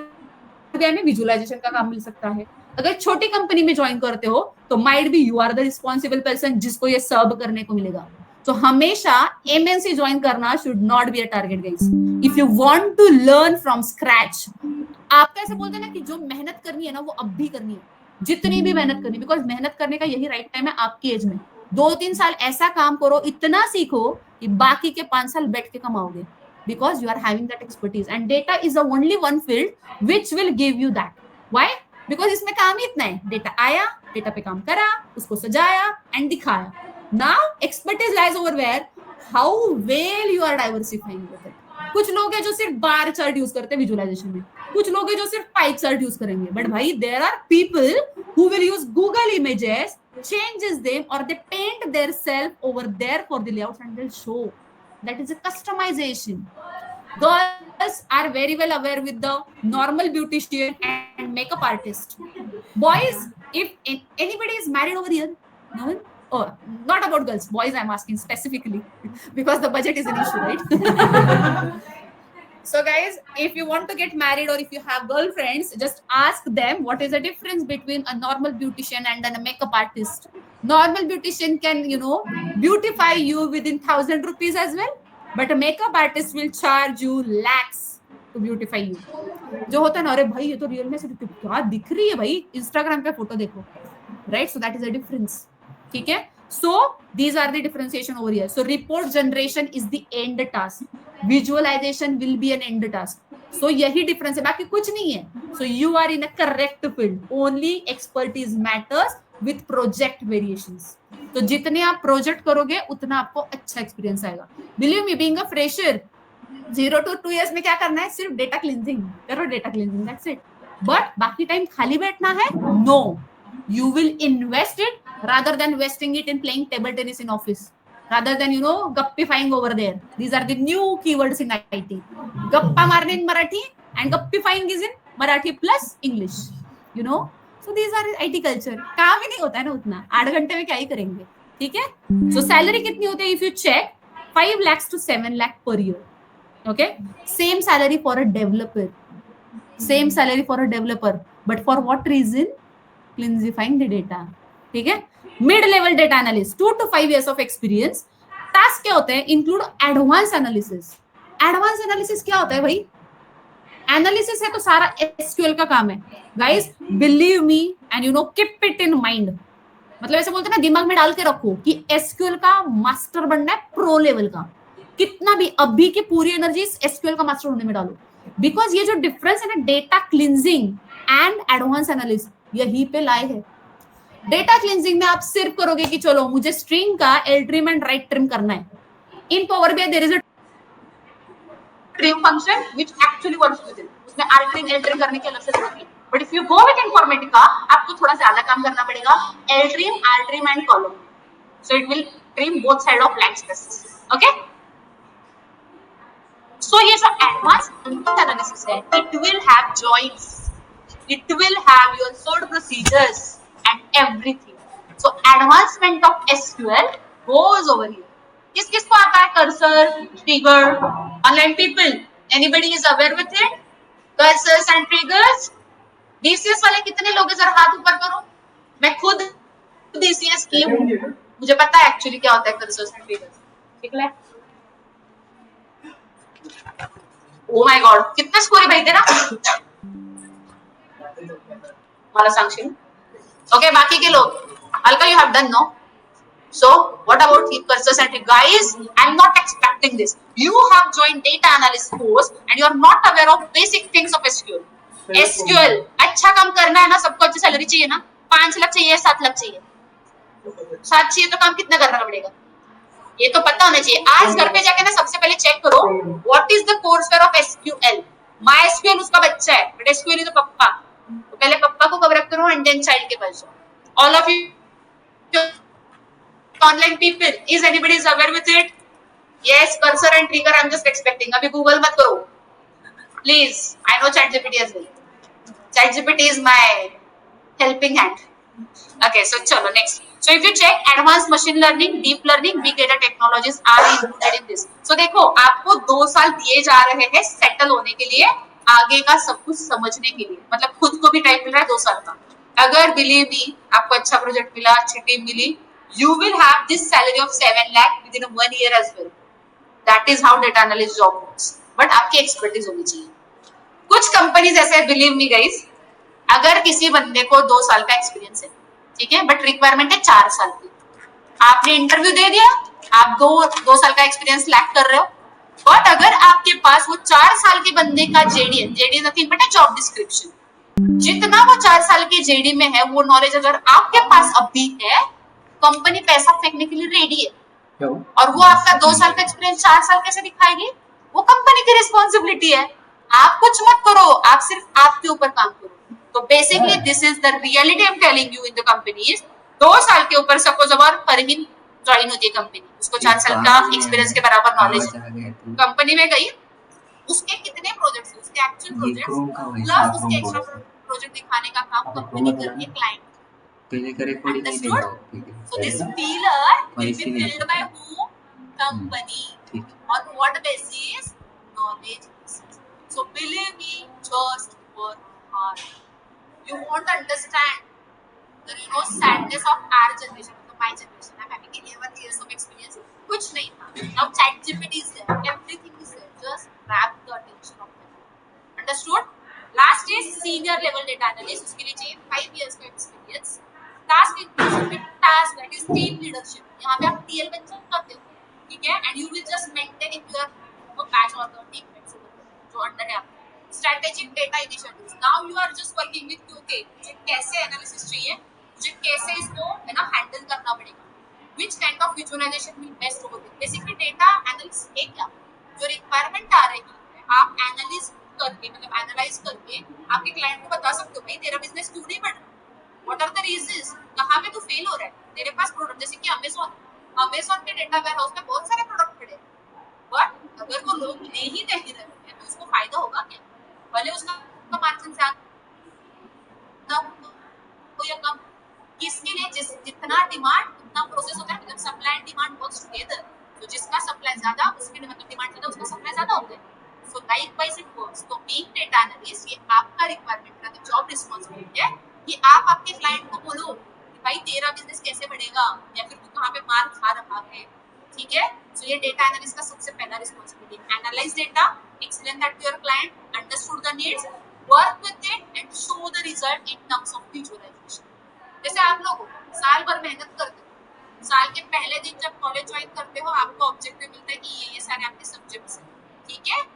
बीआई में विजुअलाइजेशन का काम मिल सकता है. अगर छोटी कंपनी में ज्वाइन करते हो तो might be you are the responsible person जिसको ये सर्व करने को मिलेगा. तो हमेशा एमएनसी ज्वाइन करना should not be a target guys. If you want to learn from scratch, आप कैसे बोलते हैं ना कि जो मेहनत करनी है ना वो अब भी करनी है, जितनी भी मेहनत करनी, बिकॉज मेहनत करने का यही राइट टाइम है आपकी एज में. 2-3 साल ऐसा काम करो, इतना सीखो कि बाकी के 5 साल बैठ के कमाओगे, because you are having that expertise and data is the only one field which will give you that. Why? Because इसमें काम ही इतना है. डेटा आया, डेटा पे काम करा, उसको सजाया एंड दिखाया. Now expertise lies over where how well you are diversifying with it. कुछ लोग हैं जो सिर्फ बार चार्ट यूज करते हैं विजुअलाइजेशन में, कुछ लोग हैं जो सिर्फ पाई चार्ट यूज करेंगे, बट भाई there are people who will use Google images, changes them or they paint their self over there for the layouts and they'll show. That is a customization. Girls are very well aware with the normal beautician and makeup artist. Boys, if anybody is married over here, no one? Oh, not about girls, boys I'm asking specifically because the budget is an issue, right? So guys, if you want to get married or if you have girlfriends, just ask them what is the difference between a normal beautician and a makeup artist. Normal beautician can, beautify you within 1,000 rupees as well, but a makeup artist will charge you lakhs to beautify you. जो होता है ना, अरे भाई ये तो real में सिर्फ क्या दिख रही है भाई, इंस्टाग्राम पे फोटो देखो, right? So that is a difference, ठीक है? So these are the differentiation over here. So report generation is the end task, visualization will be an end task. So यही difference है, बाकी कुछ नहीं है. So you are in a correct field, only expertise matters with project variations. तो जितने आप project करोगे उतना आपको अच्छा एक्सपीरियंस आएगा. Believe me, being a fresher, 0 to 2 years में क्या करना है? सिर्फ डेटा क्लिनजिंग करो, data cleansing, that's it. But बाकी टाइम खाली बैठना है? No, you will invest it rather than wasting it in playing table tennis in office, rather than gappifying over there. These are the new keywords in IT. Gappa marne in Marathi and gappifying is in Marathi plus English, so these are IT culture. काम ही नहीं होता है ना उतना, 8 घंटे में क्या ही करेंगे, ठीक है? So salary कितनी होती है? If you check 5 lakhs to 7 lakh per year. Okay, same salary for a developer, but for what reason? Cleansifying the data, ठीक है? Mid level data analyst, 2 to 5 years of experience. Task क्या होते हैं? Include advance analysis. Advance analysis क्या होता है भाई? Analysis है तो सारा एसक्यूएल का काम है guys, believe me and keep it in mind. मतलब ऐसे बोलते हैं ना, दिमाग में डाल के रखो कि एसक्यूएल का मास्टर बनना है, प्रो लेवल का. कितना भी अभी की पूरी एनर्जी एसक्यूएल का मास्टर होने में डालो, बिकॉज ये जो डिफरेंस है ना, data cleansing and advance analysis, यही पे लाए है. डेटा क्लिनजिंग में आप सिर्फ करोगे कि चलो मुझे स्ट्रिंग का L trim and right trim करना है. In Power BI there is a trim function which actually works with it. उसमें आर ट्रिम एल ट्रिम करने की अलग से जरूरत नहीं. But if you go with Informatica, आपको थोड़ा ज्यादा काम करना पड़ेगा. L trim, R trim and column, so it will trim both side of blank space. Okay, so ये जो एडवांस एनालिसिस है, it will have joints, it will have your stored procedures and everything. So advancement of SQL goes over here. किस-किस को आता है? cursor, trigger, online people, anybody is aware with it? Cursors and triggers. DCS वाले कितने लोग हैं? जरा हाथ ऊपर करो. मैं खुद DCS की हूँ, मुझे पता है एक्चुअली क्या होता है cursors and triggers. ठीक है? Oh my God, कितना स्कोर है भाई तेरा? मला सांगशील? ओके, बाकी के लोग, Alka, you have done, no? So what about cursors and guys? I'm not expecting this. You have joined data analyst course and you are not aware of basic things of SQL. SQL अच्छा काम करना है ना, सबको अच्छी salary चाहिए ना. 5 लाख चाहिए, 7 लाख चाहिए, 7 चाहिए तो काम कितना करना पड़ेगा? ये तो पता होना चाहिए. आज घर पे जाके ना सबसे पहले चेक करो what is the courseware of SQL. MySQL उसका बच्चा है, but SQL is the पप्पा. तो पहले पप्पा को कवर अप करो एंड देन चाइल्ड के पास जाओ. All of you online people, is anybody is aware with it? Yes, cursor and trigger I am just expecting. अभी गूगल मत करो please. I know chat GPT as well. Chat GPT is my helping hand. Okay, so चलो next. So if you check, advanced machine learning, deep learning, big data technologies are included in this. So देखो, आपको 2 साल दिए जा रहे हैं settle होने के लिए, आगे का सब कुछ समझने के लिए. मतलब खुद को भी टाइम मिल रहा है 2 साल का. अगर बिलीव मी, आपको अच्छा प्रोजेक्ट मिला, अच्छी टीम मिली, you will have this salary of 7 lakh within 1 year as well. That is how data analyst job works. But आपकी एक्सपर्टीज होनी चाहिए. कुछ कंपनीज ऐसे है, बिलीव मी गाइस, अगर किसी बंदे को 2 साल का एक्सपीरियंस है, ठीक है, बट रिक्वायरमेंट है 4 साल की. आपने इंटरव्यू दे दिया, आप 2 साल का एक्सपीरियंस लैक कर रहे हो. बट अगर आपके पास वो 4 साल के बंदे का जेडी है, JD nothing but job description, जितना वो 4 साल के जेडी में है, वो नॉलेज अगर आपके पास अभी है, कंपनी पैसा फेंकने के लिए रेडी है. और वो आपका 2 साल का एक्सपीरियंस 4 साल कैसे दिखाएगी? वो कंपनी की रिस्पॉन्सिबिलिटी है. आप कुछ मत करो, आप सिर्फ आपके ऊपर काम करो. तो basically this is the reality I am telling you in the companies. 2 साल के ऊपर सपोज अबाउट फरहीन ज्वाइन होती है कंपनी, उसको 4 साल का एक्सपीरियंस के बराबर नॉलेज है. कंपनी में गई, उसके कितने प्रोजेक्ट्स, उसके एक्चुअल प्रोजेक्ट्स प्लस उसके एक्स्ट्रा प्रोजेक्ट दिखाने का काम कंपनी कर रही है क्लाइंट. पहले का रिकॉर्ड ही नहीं Understood? देखा ठीक है So this feeler will ऐसे be नहीं filled by who? Company. ठीक On what basis? Knowledge basis. So believe me, just work hard. You won't understand the sadness of our generation, my generation. I'm having 11 years of experience. कुछ नहीं था. Now ChatGPT is there. Everything is there. Just grab the attention of them. Understood? Last is senior level data analyst. उसके लिए चाहिए 5 years का experience. Task inclusion with task that is team leadership. यहाँ पे आप TL बन सकते हो, ठीक है? And you will just maintain if you are batch or the teammates जो under है आपके. Strategic data initiatives. Now you are just working with okay, मुझे कैसे analysis चाहिए, मुझे कैसे इसको है ना handle करना पड़ेगा. Which kind of visualization will best over there. Basically data analysis है क्या? जो requirement आ रही है, आप analyze करके मतलब एनालाइज करके आपके क्लाइंट को बता सकते हो भाई तेरा बिजनेस क्यों नहीं बढ़ रहा, व्हाट आर द रीजंस, कहाँ पे तू फेल हो रहा है. तेरे पास प्रोडक्ट जैसे कि अमेज़न के डेटा वेयरहाउस में बहुत सारे प्रोडक्ट पड़े हैं, बट अगर वो लोग ले ही नहीं रहे हैं तो उसको फायदा होगा क्या, भले उसका मार्जिन ज्यादा हो या कम. किसके लिए जितना डिमांड उतना प्रोसेस होता है, मतलब supply and demand works together. तो जिसका सप्लाई ज्यादा उसके मतलब डिमांड ज्यादा उसका सप्लाई ज्यादा होता है. So likewise it works. तो being data analyst ये आपका रिक्वायरमेंट का जॉब रिस्पांसिबिलिटी है कि आप आपके क्लाइंट को बोलो कि भाई तेरा बिजनेस कैसे बढ़ेगा या फिर तू कहाँ पे मार खा रहा है, ठीक है. सो ये डेटा एनालिस्ट का सबसे पहला responsibility. Analyse data, explain that to your client, understood the needs, work with it and show the result in terms of visualisation. जैसे आप लोग साल भर मेहनत करते हो, साल के पहले दिन जब कॉलेज ज्वाइन करते हो आपको ऑब्जेक्टिव मिलता है कि ये सारे आपके सब्जेक्ट्स हैं, ठीक है.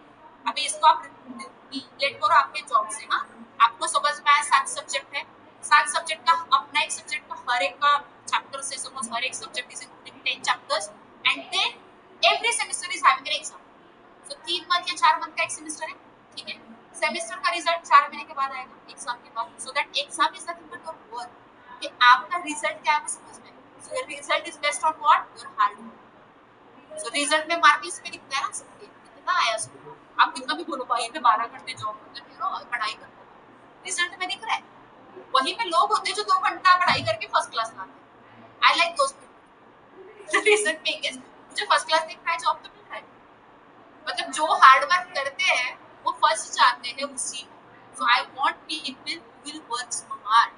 अभी इसको आप रिलेट करो आपके जॉब से. हाँ, आपको समझ में आया 7 सब्जेक्ट है, 7 सब्जेक्ट का अपना एक सब्जेक्ट का हर एक का चैप्टर से सपोज हर एक subject is including 10 chapters and then every semester is having an exam. So 3 month या 4 मंथ का एक सेमेस्टर है, ठीक है. सेमेस्टर का रिजल्ट 4 महीने के बाद आएगा एग्जाम के बाद. So that exam is nothing but your work कि आपका रिजल्ट क्या है समझ में. So your result is based on what your hard work. So result में मार्क लिस्ट में दिखता है ना सबके कितना आया उसको. आप कितना भी बोलो भाई मैं 12 घंटे जॉब मतलब पढ़ाई करता हूँ, रिजल्ट में दिख रहा है. वहीं पे लोग होते हैं जो 2 घंटा पढ़ाई करके फर्स्ट क्लास लाते हैं. I like those people. Reason being is मुझे फर्स्ट क्लास दिख रहा है, जॉब तो मिल रहा है. मतलब जो हार्ड वर्क करते हैं वो फर्स्ट जाते हैं उसी में. So I want people who will work smart.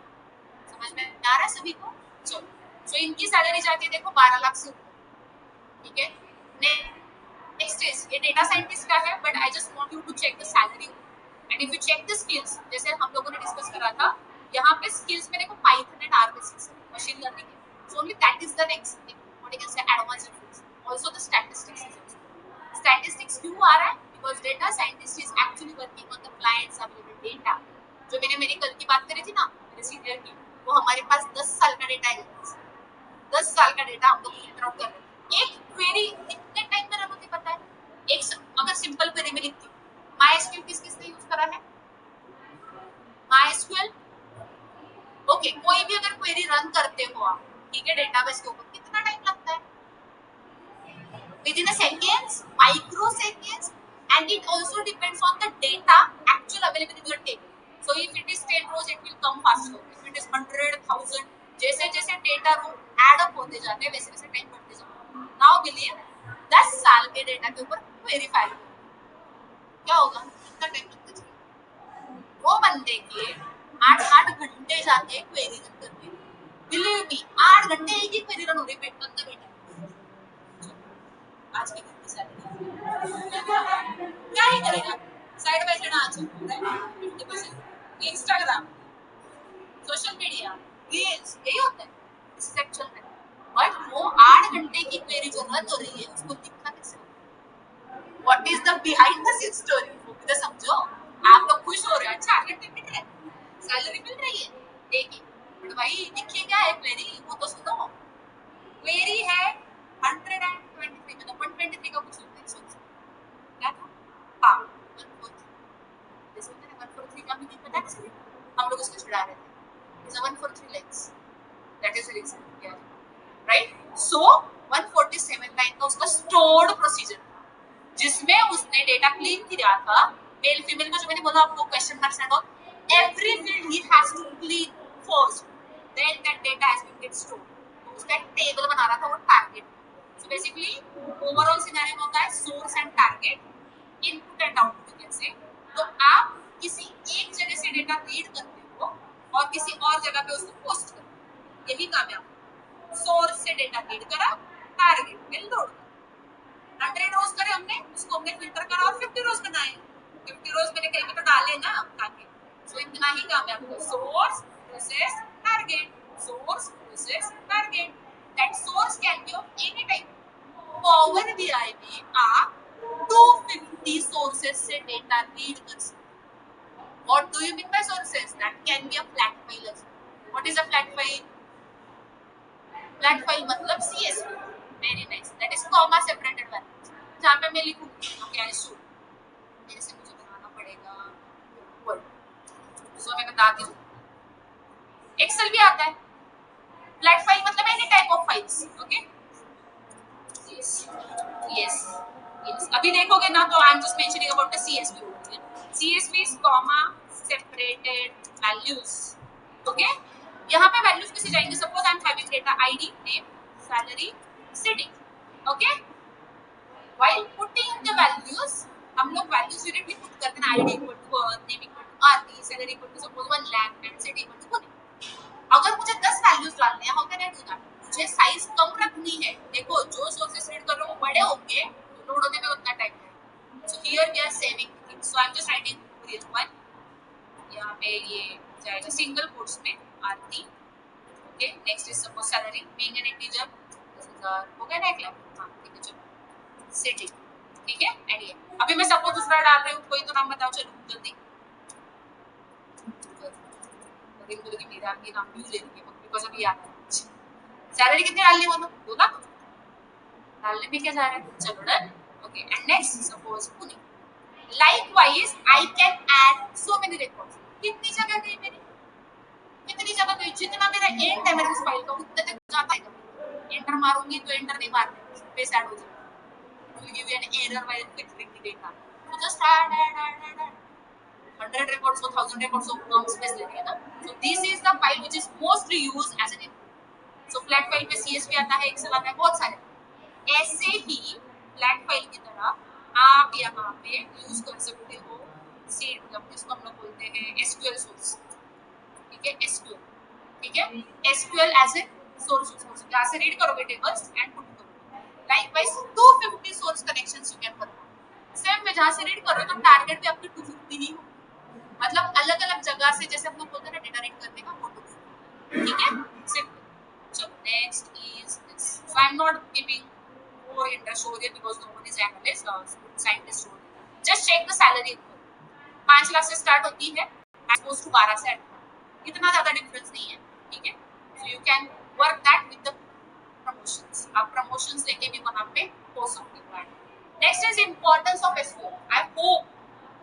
समझ में आ रहा है सभी को. सो इनकी सैलरी जाती है देखो 12 लाख से ऊपर, ठीक है. नेक्स्ट इज ये डेटा साइंटिस्ट का है but I just want you to check the salary and if you check the skills जैसे हम लोगों ने डिस्कस करा था यहाँ पे स्किल्स में देखो Python and R basics machine learning है. So only that is the next thing what you can say advanced fields. Also the statistics क्यों आ रहा है because data scientist is actually working on the clients available data. जो मैंने मेरी कल की बात करी थी ना मेरे सीनियर की, वो हमारे पास 10 साल का डेटा है. 10 साल का डेटा हम लोग फिल्टर आउट कर रहे हैं. एक क्वेरी कितने टाइम में रन होती पता है. एक अगर सिंपल क्वेरी में लिखती हूँ MySQL किसने यूज करा है MySQL. ओके कोई भी अगर क्वेरी रन करते हो आप, ठीक है, डेटाबेस के ऊपर कितना टाइम लगता है. within a seconds, microseconds, and it also depends on the data actual available in your table. So if it is 10 rows it will come faster. If it is 100,000 जैसे जैसे डेटा रो add up होते जाते हैं वैसे वैसे time बढ़ते जाता है. नाउ बिलीव 10 साल के डेटा के ऊपर क्वेरी फाइल क्या होगा, कितना टाइम लगता है. वो बंदे के 8 घंटे जाते हैं क्वेरी रन करने. बिलीव मी 8 घंटे एक ही क्वेरी रन हो रही है बंदा बैठा. आज की कितनी सैलरी क्या ही करेगा, साइड बाय साइड आज 50% इंस्टाग्राम सोशल मीडिया रील्स यही होता है. इससे एक्चुअल है बट वो 8 घंटे की क्वेरी जो रन हो रही है उसको दिखना कैसे होगा. What is the behind the scene story वो भी तो समझो. आप लोग खुश हो रहे हैं अच्छा 8 घंटे मिल रहे हैं सैलरी मिल रही है देखिए बट भाई दिखिए क्या है क्वेरी वो तो सुनो. क्वेरी है 123 मतलब 123 का कुछ होता है क्या था. हाँ 143 जैसे मैंने 143 का मीनिंग पता है हम लोग उसको छुड़ा रहे थे. Is 143 lens that is the reason right. So 147 line का उसका स्टोर्ड प्रोसीजर जिसमें उसने डेटा क्लीन किया था. मेल फीमेल का जो मैंने बोला आपको question marks and all every field he has to clean first then that data has been get stored. तो उसका एक टेबल बना रहा था वो target. So basically overall scenario होता है source and target, input and output कैसे. तो आप किसी एक जगह से डेटा रीड करते हो और किसी और जगह पे उसको पोस्ट करते हो, यही काम है. सोर्स से डेटा रीड करा, टारगेट में लोड करा. 100 रोज करे हमने, उसको हमने फिल्टर करा और 50 रोज बनाए. 50 रोज मैंने कहीं पे तो डाले ना ताकि. सो इतना ही काम है आपको. Source process target, source process target. That source can be of any type. Power BI में आप 250 सोर्सेस से डेटा रीड कर सकते. What do you mean by sources? That can be a flat file as well. What is a flat file? Flat file मतलब CSV. Very nice. That is comma separated values. जहाँ पे मैं लिखूँगी, okay, I should. मेरे से मुझे बनाना पड़ेगा word. So मैं बताती हूँ. Excel भी आता है. Flat file मतलब any type of files. Okay? Yes. Yes. Yes. अभी देखोगे ना तो I am just mentioning about the CSV. CSV is comma separated values. Okay? यहाँ पे values कैसे जाएंगे? Suppose I am having data ID, name, salary, city. Okay? While putting the values, हम लोग values directly put करते हैं. ID equal to name equal to RT, salary equal to suppose 1 lakh and city equal to Pune. अगर मुझे 10 values डालने हैं, how can I do that? मुझे size कम रखनी है. देखो जो sources read कर रहे हो वो बड़े होंगे, तो load होने में उतना time लगेगा. So here we are saving things. So I am just writing real one. यहाँ पे ये जाएगा सिंगल कोट्स में Aarti. Okay, next is suppose salary being an integer. हो गया ना एक लाइन. हाँ ठीक है, चलो सिटी. ठीक है, एंड ये अभी मैं सपोज दूसरा डाल रही हूँ. कोई तो नाम बताओ, चलो जल्दी. बोलेगी मेरा ये नाम क्यों ले रही है बिकॉज अभी याद है. सैलरी कितनी डालनी बोलो? 2 लाख डालने में क्या जा रहा है. चलो done. Okay, and next suppose Pune. Likewise, I can add so many records. कितनी जगह गई मेरी? कितनी जगह गई? जितना मेरा एंड है मेरे उस फाइल का उतना तक जाता है. एंटर मारूंगी तो एंटर नहीं मारना, स्पेस ऐड हो जाएगा. It will give you an error while filtering the data. So just add. 100 records or 1000 records of come space लेती है ना. So this is the file which is mostly used as an input. So flat file पे CSV आता है, Excel आता है, बहुत सारे. ऐसे ही flat file की तरह आप यहाँ पे यूज कर सकते हो सीड, मतलब जिसको हम लोग बोलते हैं SQL सोर्स. ठीक है, SQL. ठीक है, SQL as a source use कर सकते हो. यहाँ से रीड करोगे टेबल्स एंड पुट करोगे. Likewise 250 source connections you can perform. Same में जहाँ से रीड करो तो टारगेट भी आपकी 250 ही हो. मतलब अलग अलग जगह से, जैसे हम लोग बोलते हैं ना डेटा रीड करने का, वो 250. ठीक है, सिंपल. चलो next is this. So I am not giving more interest over here because no one is analyst or scientist over here. Just check the salary. 5 lakh से स्टार्ट होती है as opposed to 12 से. इतना ज्यादा डिफरेंस नहीं है. ठीक है, so you can work that with the promotions. आप promotions लेके भी वहाँ पे हो सकते हो. Next is importance of SQL. I hope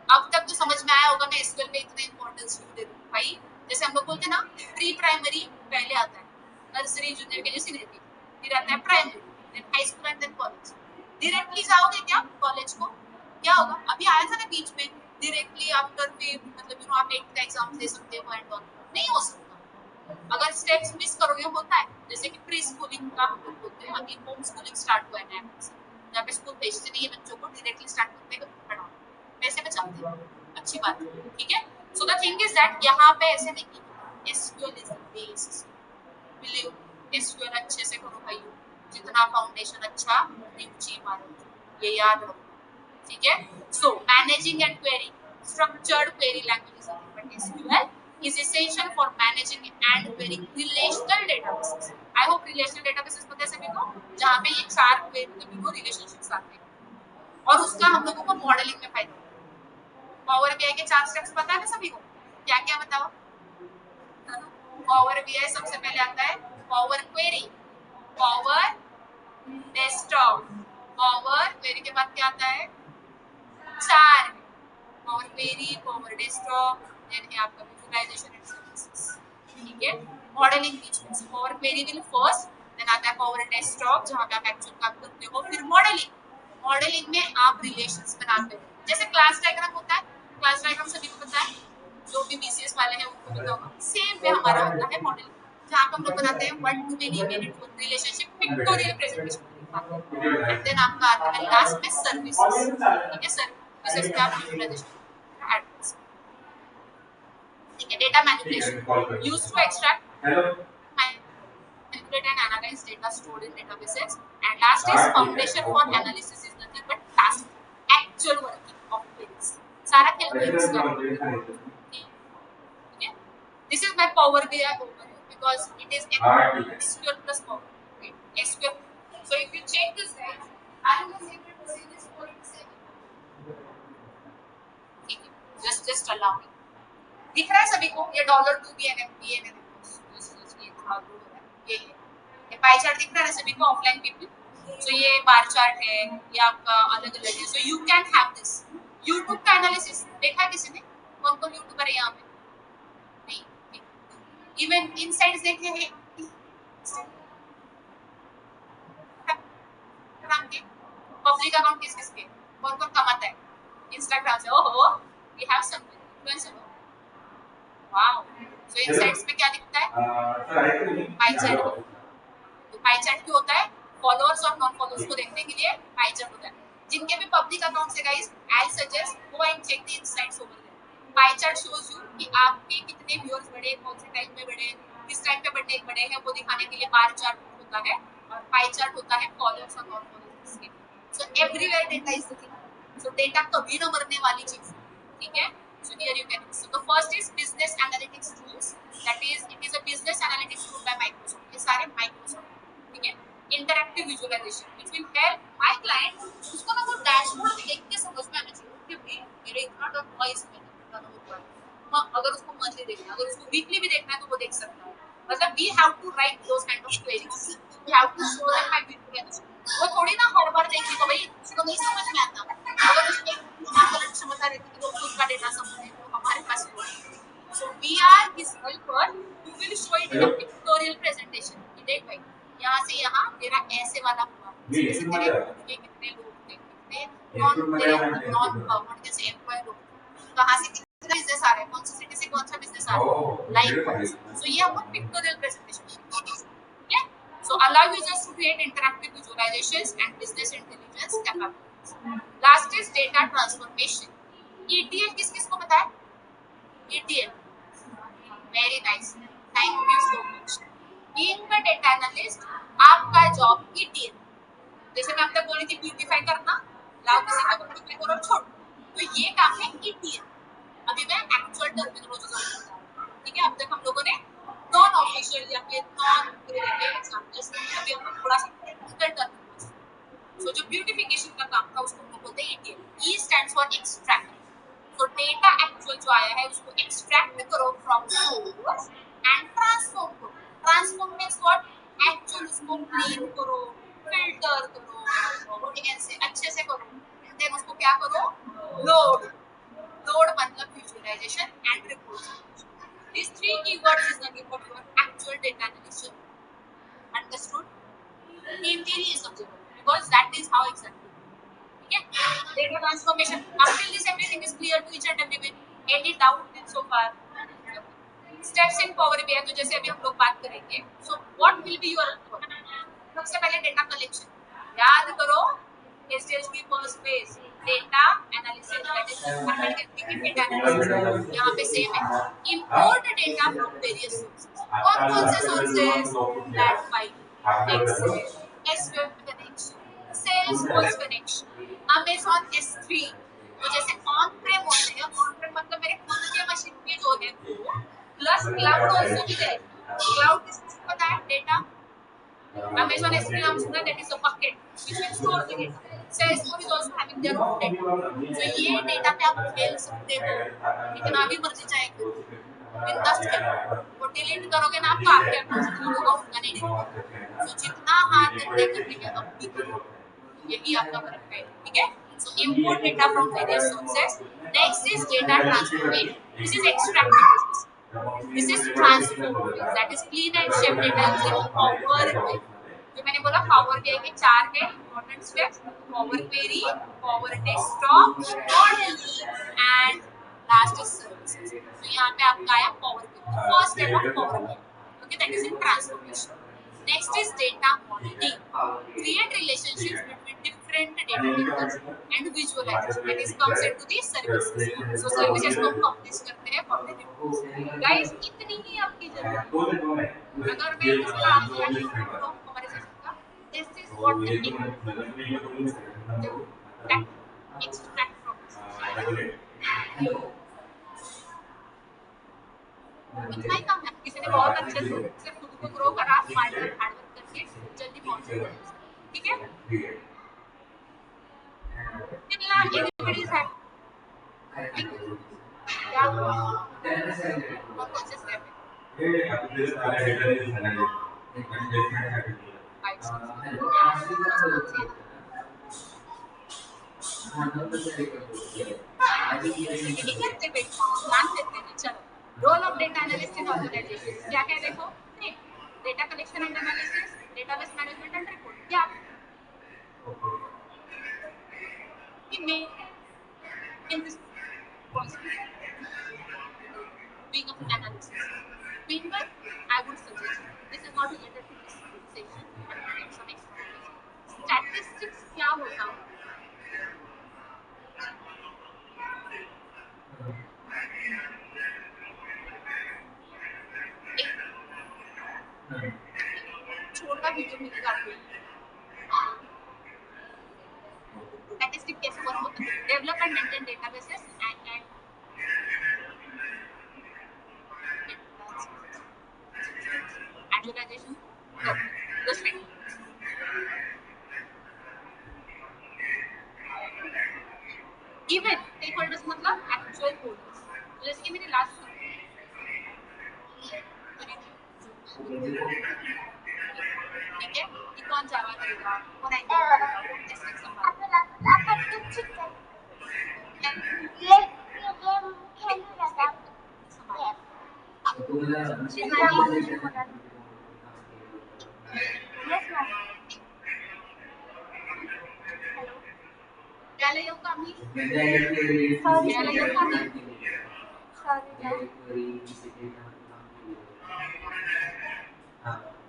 अब तक तो समझ में आया होगा मैं SQL पे इतना इंपॉर्टेंस क्यों दे रही हूँ. भाई जैसे हम लोग बोलते हैं ना, प्री प्राइमरी पहले आता है, नर्सरी जूनियर के लिए सीनियर, फिर आता है primary, then high school and then college. Directly जाओगे क्या कॉलेज को? क्या होगा? अभी आया था ना बीच में, directly after में मतलब यू नो आप एक एग्जाम दे सकते हो एंड ऑन. नहीं हो सकता. अगर स्टेप्स मिस करोगे होता है. जैसे कि प्री स्कूलिंग का हम लोग बोलते हैं, अभी होम स्कूलिंग स्टार्ट हुआ है नया. जहाँ पे स्कूल भेजते नहीं है बच्चों को, डायरेक्टली स्टार्ट करते हैं पढ़ाना. पैसे बचाते हैं, अच्छी बात है. ठीक है, so the thing is that यहाँ पे ऐसे नहीं की. SQL is the base. Believe SQL अच्छे से करो भाई. जितना फाउंडेशन अच्छा उतनी ऊंची इमारत. ये याद रखो. ठीक है, so managing and query. Structured query language but SQL is essential for managing and querying relational databases. I hope relational databases पता है सभी को, जहाँ पे एक सार क्वेरी को रिलेशनशिप्स आते हैं और उसका हम लोगों को मॉडलिंग में फायदा. पावर बीआई के 4 स्टेप्स पता है ना सभी को? क्या क्या बताओ? पावर बीआई सबसे पहले आता है power query, power desktop, power query के बाद क्या आता है? 4 power query, power desktop, then है आपका विजुअलाइजेशन एंड सर्विसेज. ठीक है, मॉडलिंग बीच में. Power query will first, then आता है पावर डेस्कटॉप जहां पे आप एक्चुअल काम करते हो, फिर मॉडलिंग. मॉडलिंग में आप रिलेशंस बनाते हो. जैसे क्लास डायग्राम होता है, क्लास डायग्राम सभी को पता है, जो भी BCS वाले हैं उनको पता होगा. सेम वे हमारा होता है मॉडलिंग. जहाँ पे हम लोग बनाते हैं one to many meaningful relationship pictorial presentation and then आपका आता है लास्ट में सर्विसेज, ठीक है, सर्विसेज पे आप विजुअलाइजेशन ऐड कर सकते हैं, ठीक है। Data manipulation used to extract manipulate and analyze data stored in databases, and last is foundation for analysis is nothing but task actual working of queries, सारा खेल queries का, ठीक है। This is my Power BI overview because it is SQL plus Power, okay? SQL. So if you check this guys, are you guys able to see this for example? ठीक है, just allow me. दिख रहा है सभी को ये $2 BNN ये pie chart दिख रहा है सभी को ऑफलाइन पीपल। सो ये बार चार्ट है, ये आपका अलग अलग है। So you can have this. YouTube का एनालिसिस देखा किसी ने? कौन कौन यूट्यूबर है यहाँ पे? नहीं। इवन इनसाइट्स देखे हैं पब्लिक अकाउंट किस किस के, कौन कौन कमाता है इंस्टाग्राम से? ओहो, we have some influencer. Wow. So insights में क्या दिखता है? Pie chart. तो पाई चार्ट क्यों होता है? फॉलोअर्स और नॉन फॉलोअर्स को देखने के लिए पाई चार्ट होता है। जिनके भी पब्लिक अकाउंट्स है guys, I suggest go and check the insights over there. Pie chart shows you कि आपके कितने व्यूअर्स बढ़े, कौन से टाइम में बढ़े, किस टाइम पे बढ़े हैं, वो दिखाने के लिए बार चार्ट होता है और पाई चार्ट होता है फॉलोअर्स और नॉन फॉलोअर्स के। So everywhere data is the thing. So data कभी ना मरने वाली चीज है, ठीक है। So here you can. So the first is business analytics tools. That is, it is a business analytics tool by Microsoft. ये सारे Microsoft, ठीक है। Interactive visualization, which will help my client उसको ना वो डैशबोर्ड देख के समझ में आना चाहिए कि भाई मेरे इतना टर्न हुआ इसमें टर्न हुआ। अगर उसको मंथली देखना है, अगर उसको वीकली भी देखना है तो वो देख सकता है। मतलब we have to write those kind of queries. We have to show them my visualization. वो थोड़ी ना हर बार देखेगी तो भाई उसको नहीं समझ में आता। अगर उसको क्षमता रहती है तो खुद का डेटा समझे तो हमारे पास वो है। So we are his helper who will show it in a pictorial presentation. देख भाई यहाँ से यहाँ तेरा ऐसे वाला हुआ, जैसे तेरे खुद के कितने लोग थे, कितने नॉन जैसे एम्प्लॉय लोग थे, कहाँ से कितना बिजनेस आ रहा है, कौन सी सिटी से कौन सा बिजनेस आ रहा है, लाइक। सो ये हम पिक्टोरियल प्रेजेंटेशन, ठीक है। So allow users to create interactive visualizations and business intelligence capabilities. Last is data transformation. ETL किस किस को पता है? ETL, very nice, thank you so much. Being a data analyst, आपका जॉब ETL, जैसे मैं अब तक बोली थी ब्यूटीफाई करना, लाओ किसी का ब्यूटीफाई करो छोड़, तो ये काम है ETL। अभी मैं एक्चुअल टर्मिनोलॉजी समझ रहा हूँ, ठीक है। अब तक हम लोगों ने नॉन ऑफिशियल या फिर नॉन एग्जांपल्स, अभी हम थोड़ा सा टेक्निकल टर्मिनोलॉजी। सो जो ब्यूटिफिकेशन का काम था उसको हम लोग बोलते हैं ETL। E stands for extract. तो डेटा एक्चुअल जो आया है उसको एक्सट्रैक्ट करो फ्रॉम सोर्स एंड ट्रांसफॉर्म करो। Transform means what? एक्चुअल उसको क्लीन करो, फिल्टर करो, ठीक है, से अच्छे से करो, देन उसको क्या करो? लोड। लोड मतलब visualisation and report. These three keywords is nothing but your actual data analysis. Understood? तीन ये समझो because that is how exactly. ठीक है? Data transformation. Until this everything is clear to each and everyone. Any doubt in so far? Steps in Power BI तो जैसे अभी हम लोग बात करेंगे. So what will be your work? सबसे पहले डेटा कलेक्शन. याद करो SDLC की first phase data analysis, that is data analysis. यहाँ पे सेम है, import data from various sources. कौन कौन से sources? Flat file, Excel, SQL connection, Salesforce connection, Amazon S3। तो जैसे ऑन प्रेम होते हैं, ऑन प्रेम मतलब मेरे खुद के मशीन पे जो है वो, प्लस क्लाउड आल्सो भी है। क्लाउड किसको पता है? डेटा Amazon S3 नाम सुना, that is a bucket which will store the data. Salesforce is also having their own data. So ये data पे आप खेल सकते हो, कितना भी मर्जी चाहेंगे, बिंदास खेलो। वो डिलीट करोगे ना तो आपके अकाउंट से जो होगा उनका नहीं दिखेगा। So जितना हाथ गंदे करने के अब भी करो, यही आपका वर्क है, ठीक है। So import data from various sources. Next is data transformation. This is extractive business. This is transform, that is clean and shape data using Power BI. जो मैंने बोला Power BI के 4 है important steps: Power Query, Power Desktop, Models and last is services. तो यहाँ पे आपका आया Power BI, first step of Power BI. Okay, that is in transformation. Next is data modeling. Create relationships between different data tables and visualization. That is comes into the services. So services को हम publish करते हैं public reports. Guys, इतनी ही आपकी जरूरत है. अगर मैं इसे आपको याद करूँ तो हमारे सेशन का this is what the extract from this. इतना ही काम है. किसी ने बहुत अच्छे से सिर्फ खुद को ग्रो करा, स्मार्ट वर्क, हार्ड वर्क करके जल्दी पहुंच गया. ठीक है? कितना everybody is happy. क्या? और कौन से step है? Role of data analyst in organisation क्या क्या देखो data collection and analysis database management and report क्या in this being of analysis being I would suggest this is not related to this section but some explanation statistics क्या होता है छोटा video मिलेगा आपको स्टैटिस्टिक कैसे वर्क होता है develop and maintain databases and visualization the string even stakeholders मतलब actual holders जैसे कि मैंने लास्ट ठीक है कि कौन जावा करेगा कौन आईटी करेगा टेस्टिंग संभालेगा Miała ją kami? Miała ją kami?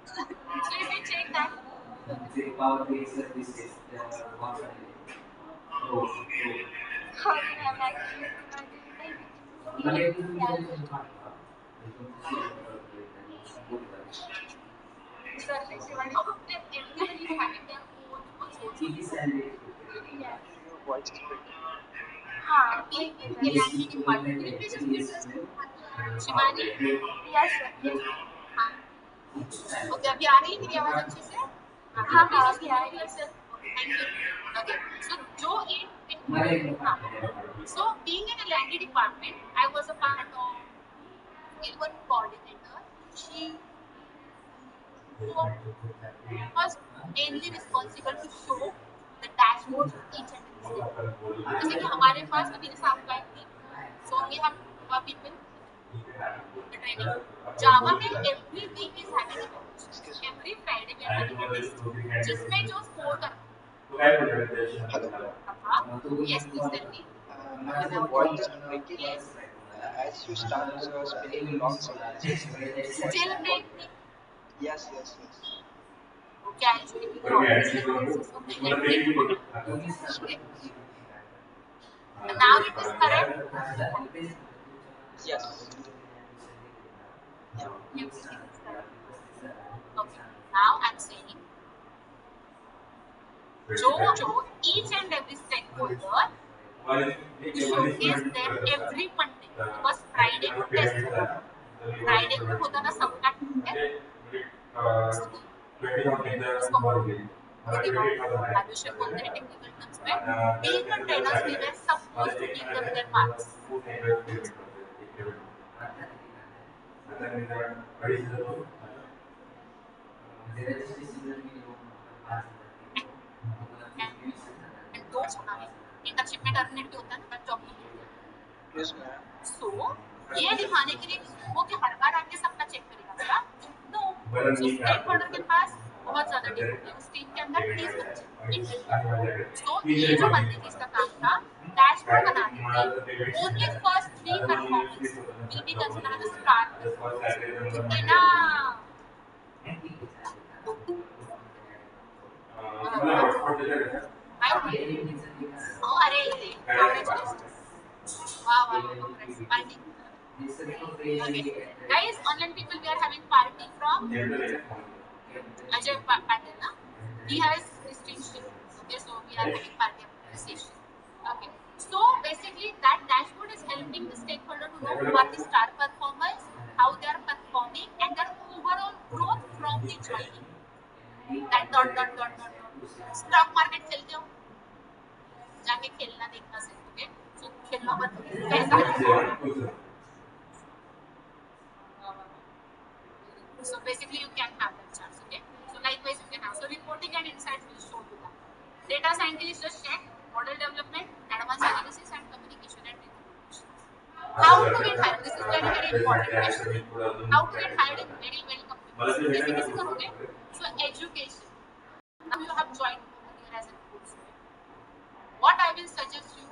So if you check that Shivani okay अभी आ रही है मेरी आवाज अच्छे से हाँ हाँ अभी आ रही है sir thank you okay so जो so being in a L&D department I was a part of L1 coordinator she was mainly responsible to show the dashboards of each and every step जैसे कि हमारे पास अभी जैसे आपका एक थी so we have people the training Java में every week is happening every Friday we are having a test जिसमें जो score कर yes please tell me your voice is breaking. Yes. As you start spinning long sentences. still breaking Yes, yes, yes. okay I'll speak and now it is correct Yes. yes okay now I'm saying जो each and every stakeholder to showcase them every Monday because Friday को test Friday को होता था सबका उसको आयुष्य बोलते हैं टेक्निकल टर्म्स में being a trainer we were supposed to give them their marks and those internship में टर्मिनेट भी होता है ना जॉब नहीं मिलती Yes, ma'am. सो ये दिखाने के लिए वो कि हर बार आके सबका चेक करेगा क्या नो सो स्टेक होल्डर के पास बहुत ज्यादा टीम होती है उस टीम के अंदर 30 बच्चे सो ये जो बंदी थी इसका काम था डैशबोर्ड बनाने की only first 3 performance will be considered as star ठीक है ना Oh, अरे ये congratulations. Wow, wow, congrats. Party. Okay. Guys, online people, we are having party from Ajay Patil, na? He has distinction. Okay, so we are having party appreciation. Okay. So basically, that dashboard is helping the stakeholder to know who are the star performers, how they are performing, and their overall growth from the joining. That dot. Stock market खेलते हो, जाके खेलना देखना सीखोगे. So खेलना मत, पैसा लगाओ. So basically you can have that charts, okay? So likewise you can have. So reporting and insights will show you that. Data scientist just check model development, advanced analysis and communication and recommendations. How to get hired? This is very very important question. How to get hired in very very companies. कैसे करोगे? So education. Now you have joined over here as a course. What I will suggest you,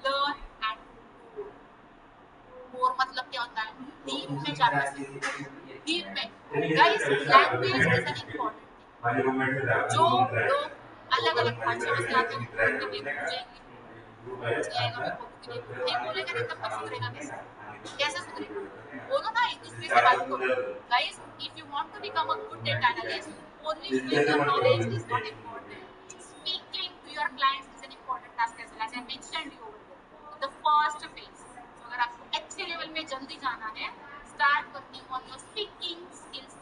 learn and grow. More मतलब क्या होता है? Deep में जाना सीखो. Deep में. Guys, language is an important thing. जो लोग अलग अलग भाषा में आते हैं वो कभी नहीं बोलेगा नहीं तब तक सुधरेगा कैसे सुधरेगा? बोलो ना एक दूसरे से बात करो. Guys, if you want to become a good data analyst, only speaking knowledge is not important. Speaking to your clients is an important task as well. As I mentioned you over there. The first phase. So अगर आपको अच्छे level में जल्दी जाना है, start working on your speaking skills.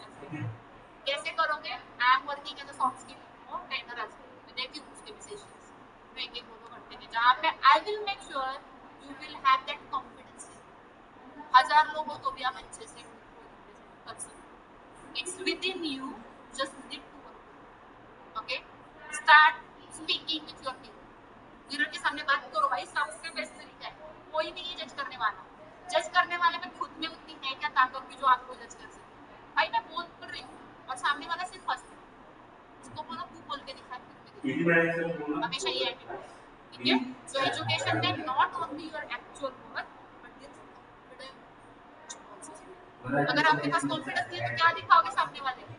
कैसे करोगे? I am working as a soft skill trainer as well. मैं देखती हूँ उसके भी sessions. मैं एक एक दो घंटे के जहाँ पे I will make sure you will have that confidence. 1000 लोग हो तो भी आप अच्छे से कर सकते. It's within you. Just need to work. Okay? Start speaking with your team. Mirror के सामने बात करो भाई. सबसे बेस्ट तरीका है. कोई नहीं है जज करने वाला. जज करने वाले में खुद में उतनी है क्या ताकत की जो आपको जज कर सके. भाई मैं बोल रही हूँ और सामने वाला सिर्फ हंसता है. उसको बोलो तू बोल के दिखा. हमेशा ये है. ठीक है? So education में not only your actual work but this confidence. अगर आपके पास कॉन्फिडेंस नहीं है तो क्या दिखाओगे सामने वाले को?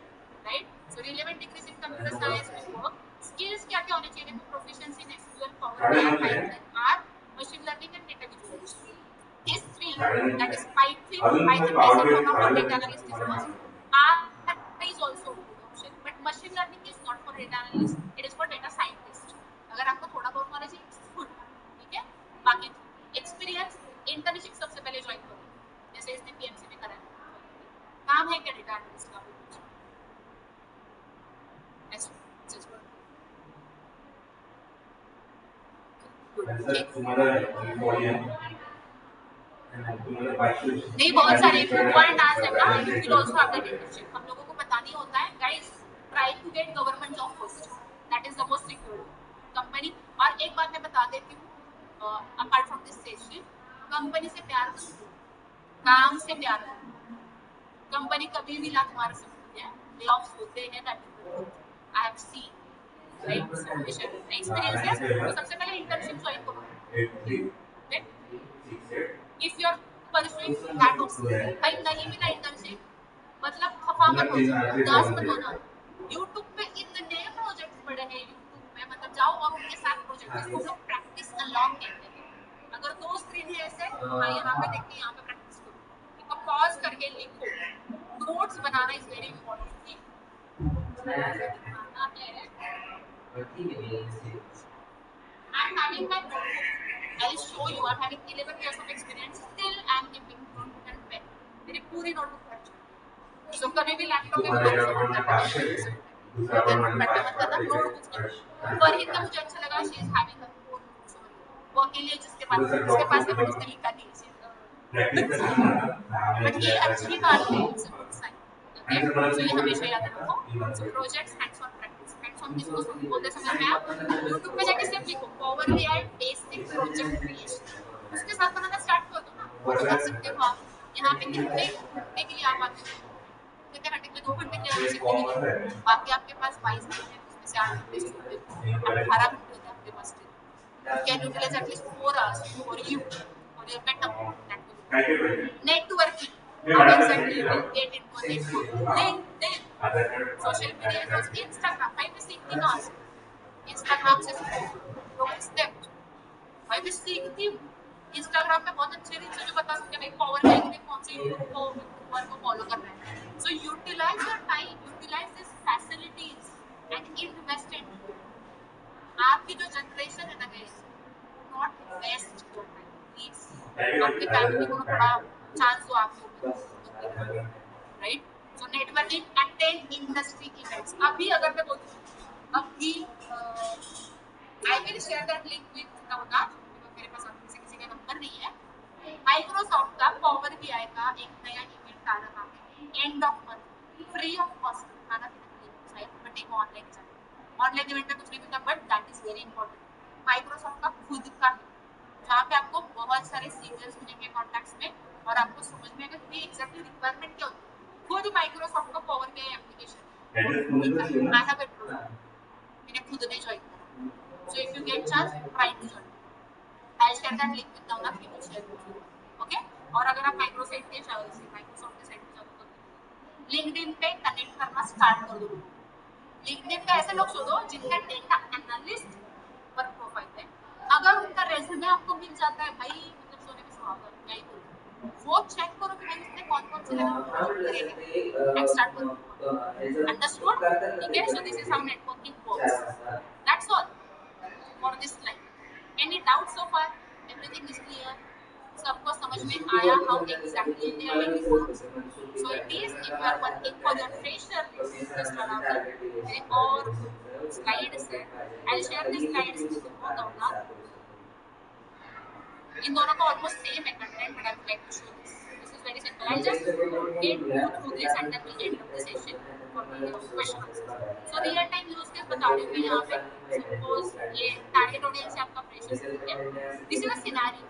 Right? So relevant degrees in computer science में वर्क स्किल्स क्या क्या होने चाहिए? देखो proficiency in SQL, power BI, Python, R, machine learning and data visualisation. These three, that is Python basic for data analyst is must. R is also a good option, but machine learning is not for data analyst. It is for data scientist. अगर आपको थोड़ा बहुत knowledge है, it's good. ठीक है? बाकी experience internship सबसे पहले ज्वाइन करो. जैसे इसने पीएमसी में करा है. काम है क्या डेटा एनालिस्ट का? ऐसा जज करो. नहीं बहुत सारे पॉइंट आ सकता है. You will also have that internship. हम लोगों को पता नहीं होता है. Guys, try to get government job first. That is the most secure company. और एक बात मैं बता देती हूँ, apart from this session, company से प्यार करो, काम से प्यार करो. कंपनी कभी भी लात मार सकती है. ले ऑफ्स होते हैं. That is I have seen. Right? Experience है. तो सबसे पहले इंटर्नशिप ज्वाइन करो. If you are pursuing that option, भाई नहीं मिला इंटर्नशिप मतलब खफा मत हो जाओ, उदास मत होना. YouTube पे इतने प्रोजेक्ट्स पड़े हैं. YouTube में मतलब जाओ और उनके साथ प्रोजेक्ट इसको लोग प्रैक्टिस अलोंग कहते हैं. अगर दो स्क्रीन है ऐसे, हाँ यहाँ पे देखते हैं, यहाँ पे प्रैक्टिस करो. इनको पॉज करके लिखो. Notes banana is very important. I'm having my notebook. I'll show you. I'm having 11 years of experience. Still, I'm keeping notebook and pen. मेरी पूरी notebook भर चुकी है. So कभी भी लैपटॉप में नोट्स पर ही मुझे अच्छा लगा. She is having a own notes. वो अकेले जिसके पास है उसने लिखा नहीं. बट ये अच्छी बात है. Okay? So ये हमेशा याद रखो. So projects hands-on practice. Hands-on किसको बोलते समय में आप YouTube पे जाके सिर्फ लिखो power BI basic project creation. उसके साथ बनाना स्टार्ट कर दो ना. वो बता सकते हो आप. यहाँ पे कितने घंटे के लिए आप आते हो? कितने घंटे के लिए? 2 घंटे के लिए सीखने के लिए. बाकी आपके पास 22 घंटे हैं. उसमें से 8 घंटे सीखते हो. 18 घंटे होते हैं आपके पास. Can utilize at least 4 hours for you, for your better networking. How exactly you will get into a network? LinkedIn. Social media is also Instagram भाई मैं सीखती कहाँ से इंस्टाग्राम से लोग स्टेप भाई मैं सीखती हूँ इंस्टाग्राम पे बहुत अच्छे रील्स जो बता सकते हैं भाई पावर बैंक में कौन से यूट्यूबर को फॉलो करना है so utilise your time utilise this facilities and invest in आपकी जो जनरेशन है ना guys not waste your time please अपनी फैमिली को थोड़ा चांस दो आपको right so networking attend industry events अभी अगर मैं बोलूँ अभी I will share that link with Navnath मेरे पास अभी से किसी का नंबर नहीं है माइक्रोसॉफ्ट का पावर बीआई का एक नया इवेंट आ रहा है end of month free of cost खाना पीना के लिए बट एक ऑनलाइन चल ऑनलाइन इवेंट में कुछ नहीं मिलता but that is very important Microsoft का खुद का जहाँ पे आपको बहुत सारे सीनियर्स मिलेंगे कॉन्टैक्ट्स में और आपको समझ में आएगा कि एग्जैक्टली रिक्वायरमेंट क्या होती है खुद माइक्रोसॉफ्ट का power BI application I have it मैंने खुद ने ज्वाइन करा so if you get chance try to join I share that link with Navnath he will share with you okay और अगर आप माइक्रोसॉफ्ट के साइट पे जाओ तो लिंक्डइन पे कनेक्ट करना स्टार्ट कर दो लिंक्डइन पे ऐसे लोग शोधो जिनका डेटा एनालिस्ट वर्क प्रोफाइल है अगर उनका रेज्यूमे आपको मिल जाता है भाई मतलब सोने पे सुहागा क्या ही बोलूं वो चेक करो कि भाई उसने कौन-कौन से लेवल पे काम करेगा एंड स्टार्ट करो अंडरस्टूड ठीक है so this is how networking works that's all for this slide any doubt so far everything is clear सबको समझ में आया how exactly they are working so it is if you are working for your fresher this is just around और slides है I will share this slides with you Navnath इन दोनों का almost same है content but I would like to show this is very simple I just go through this and then we'll end up the session for the question answers so real time use case बता रही हूँ मैं यहाँ पे suppose ये target audience है आपका freshers है this is a scenario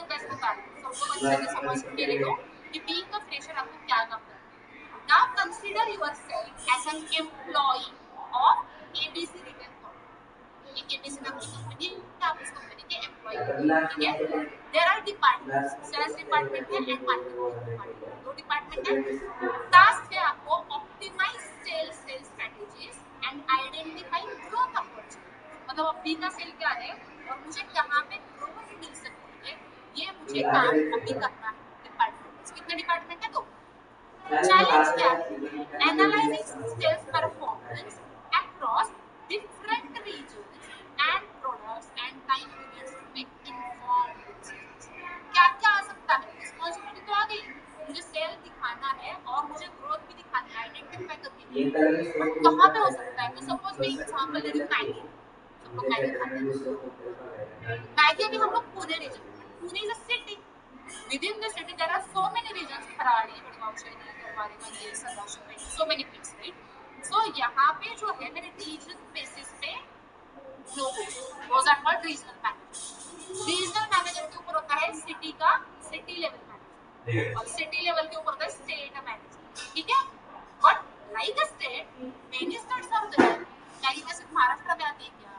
base बता रही हूँ सबको अच्छे से समझ मेरे को कि being a fresher आपको क्या काम करना है now consider yourself as an employee of ABC Retail Corp एक ABC नाम की कंपनी है आप उस कंपनी के एम्प्लॉय ठीक है there are departments sales department है एंड मार्केटिंग डिपार्टमेंट दो डिपार्टमेंट है टास्क है आपको optimise sales strategies and identify growth opportunity मतलब अभी का सेल क्या है और मुझे कहाँ पे ग्रोथ मिल सकती है ये मुझे काम अभी करना है डिपार्टमेंट कितने डिपार्टमेंट है दो चैलेंज क्या है analysing sales performance across different regions and products and time periods to make informed decisions. क्या आ सकता है रिस्पॉन्सिबिलिटी तो आ गई मुझे सेल दिखाना है और मुझे ग्रोथ भी दिखानी है आइडेंटिफाई करनी है बट कहाँ पे हो सकता है तो सपोज मैं एग्जांपल दे रही हूँ मैगी सब लोग मैगी खाते हैं मैगी अभी हम लोग Pune region Pune is a city within the city there are so many regions Kharadi Badgaon शहरी दरबारी मंदिर Sadashiv so many places right so यहाँ पे जो है मेरे रीजन बेसिस पे those are called regional manager के ऊपर होता है सिटी का सिटी लेवल मैनेजर और सिटी लेवल के ऊपर होता है स्टेट मैनेजर ठीक है but like a state many states are there Maggi का सिर्फ महाराष्ट्र में आती है क्या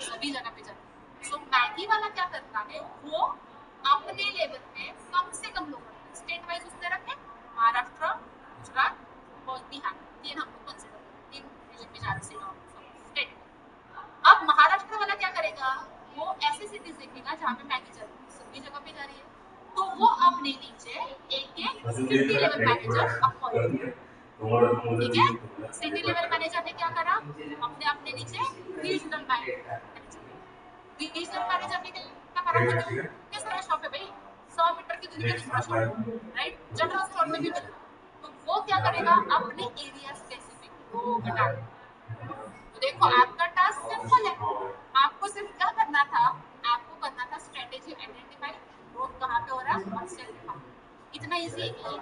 सभी जगह पे जाती है सो मैगी वाला क्या करता है वो अपने लेवल पे कम से कम लोग स्टेट वाइज उसने रखे महाराष्ट्र गुजरात और बिहार तीन हमको कंसीडर तीन रीजन में ज्यादा से स्टेट अब महाराष्ट्र वाला क्या करेगा वो ऐसे सिटीज देखेगा जहाँ पे मैगी चल रही है सभी जगह पे जा रही है तो वो अपने नीचे एक सिटी लेवल मैनेजर अपॉइंट ठीक है सिटी लेवल मैनेजर ने क्या करा अपने अपने नीचे रीजनल मैनेजर ने क्या करा किस तरह शॉप है भाई 100 मीटर की दूरी पे दूसरा शॉप राइट जनरल स्टोर में भी मिलता तो वो क्या करेगा अपने एरिया स्पेसिफिक वो घटा तो देखो आपका टास्क सिंपल है आपको सिर्फ क्या करना था आपको करना था स्ट्रेटेजी आइडेंटिफाई ग्रोथ कहाँ पे हो रहा है और सेल दिखाना इतना इजी है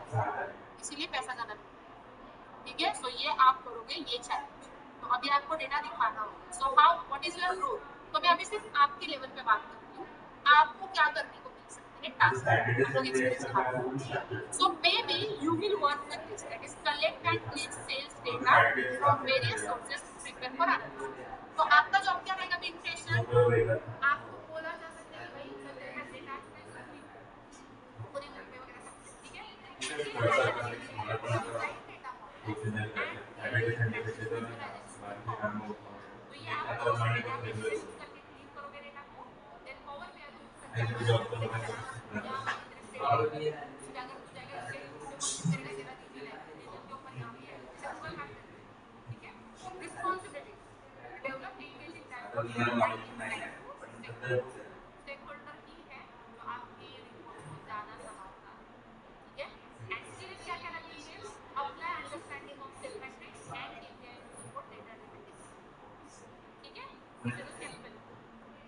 इसीलिए पैसा ज्यादा ठीक है सो ये आप करोगे ये चैलेंज तो अभी आपको डेटा दिखाना होगा so how what is your growth तो मैं अभी सिर्फ आपके लेवल पे बात करती हूँ आपको क्या करने को मिल सकते हैं टास्क हम लोग experience so may be you will work with this that is collect and clean sales data from various sources prepare for analysis तो आपका जॉब क्या रहेगा बीइंग फ्रेशर आपको बोला जा सकता है भाई सर डेटा पूरी लंबे वगैरह सब ठीक है and creating massive visualization with Power BI. तो ये आप कर सकते हैं, आप इससे यूज करके क्लीन करोगे डेटा को, देन पावर बीआई को यूज करके आप इसको प्रोजेक्ट चलाना सीखोगे। यहाँ पे तेरे स्टेट इस पे अगर तू जाएगा स्टेट के ऊपर क्लिक करेगा, तेरा रीजन है, रीजन के ऊपर यहाँ पे आएगा, जैसे गूगल मैप करते हैं, ठीक है। Responsibility, develop engaging dashboard and insight to stakeholder. Stakeholder की है जो आपके रिपोर्ट को ज्यादा संभालता है, ठीक है। एंड स्किल्स क्या क्या रखनी है, apply understanding of sale matrix and API to support data analytics, ठीक है। This is simple.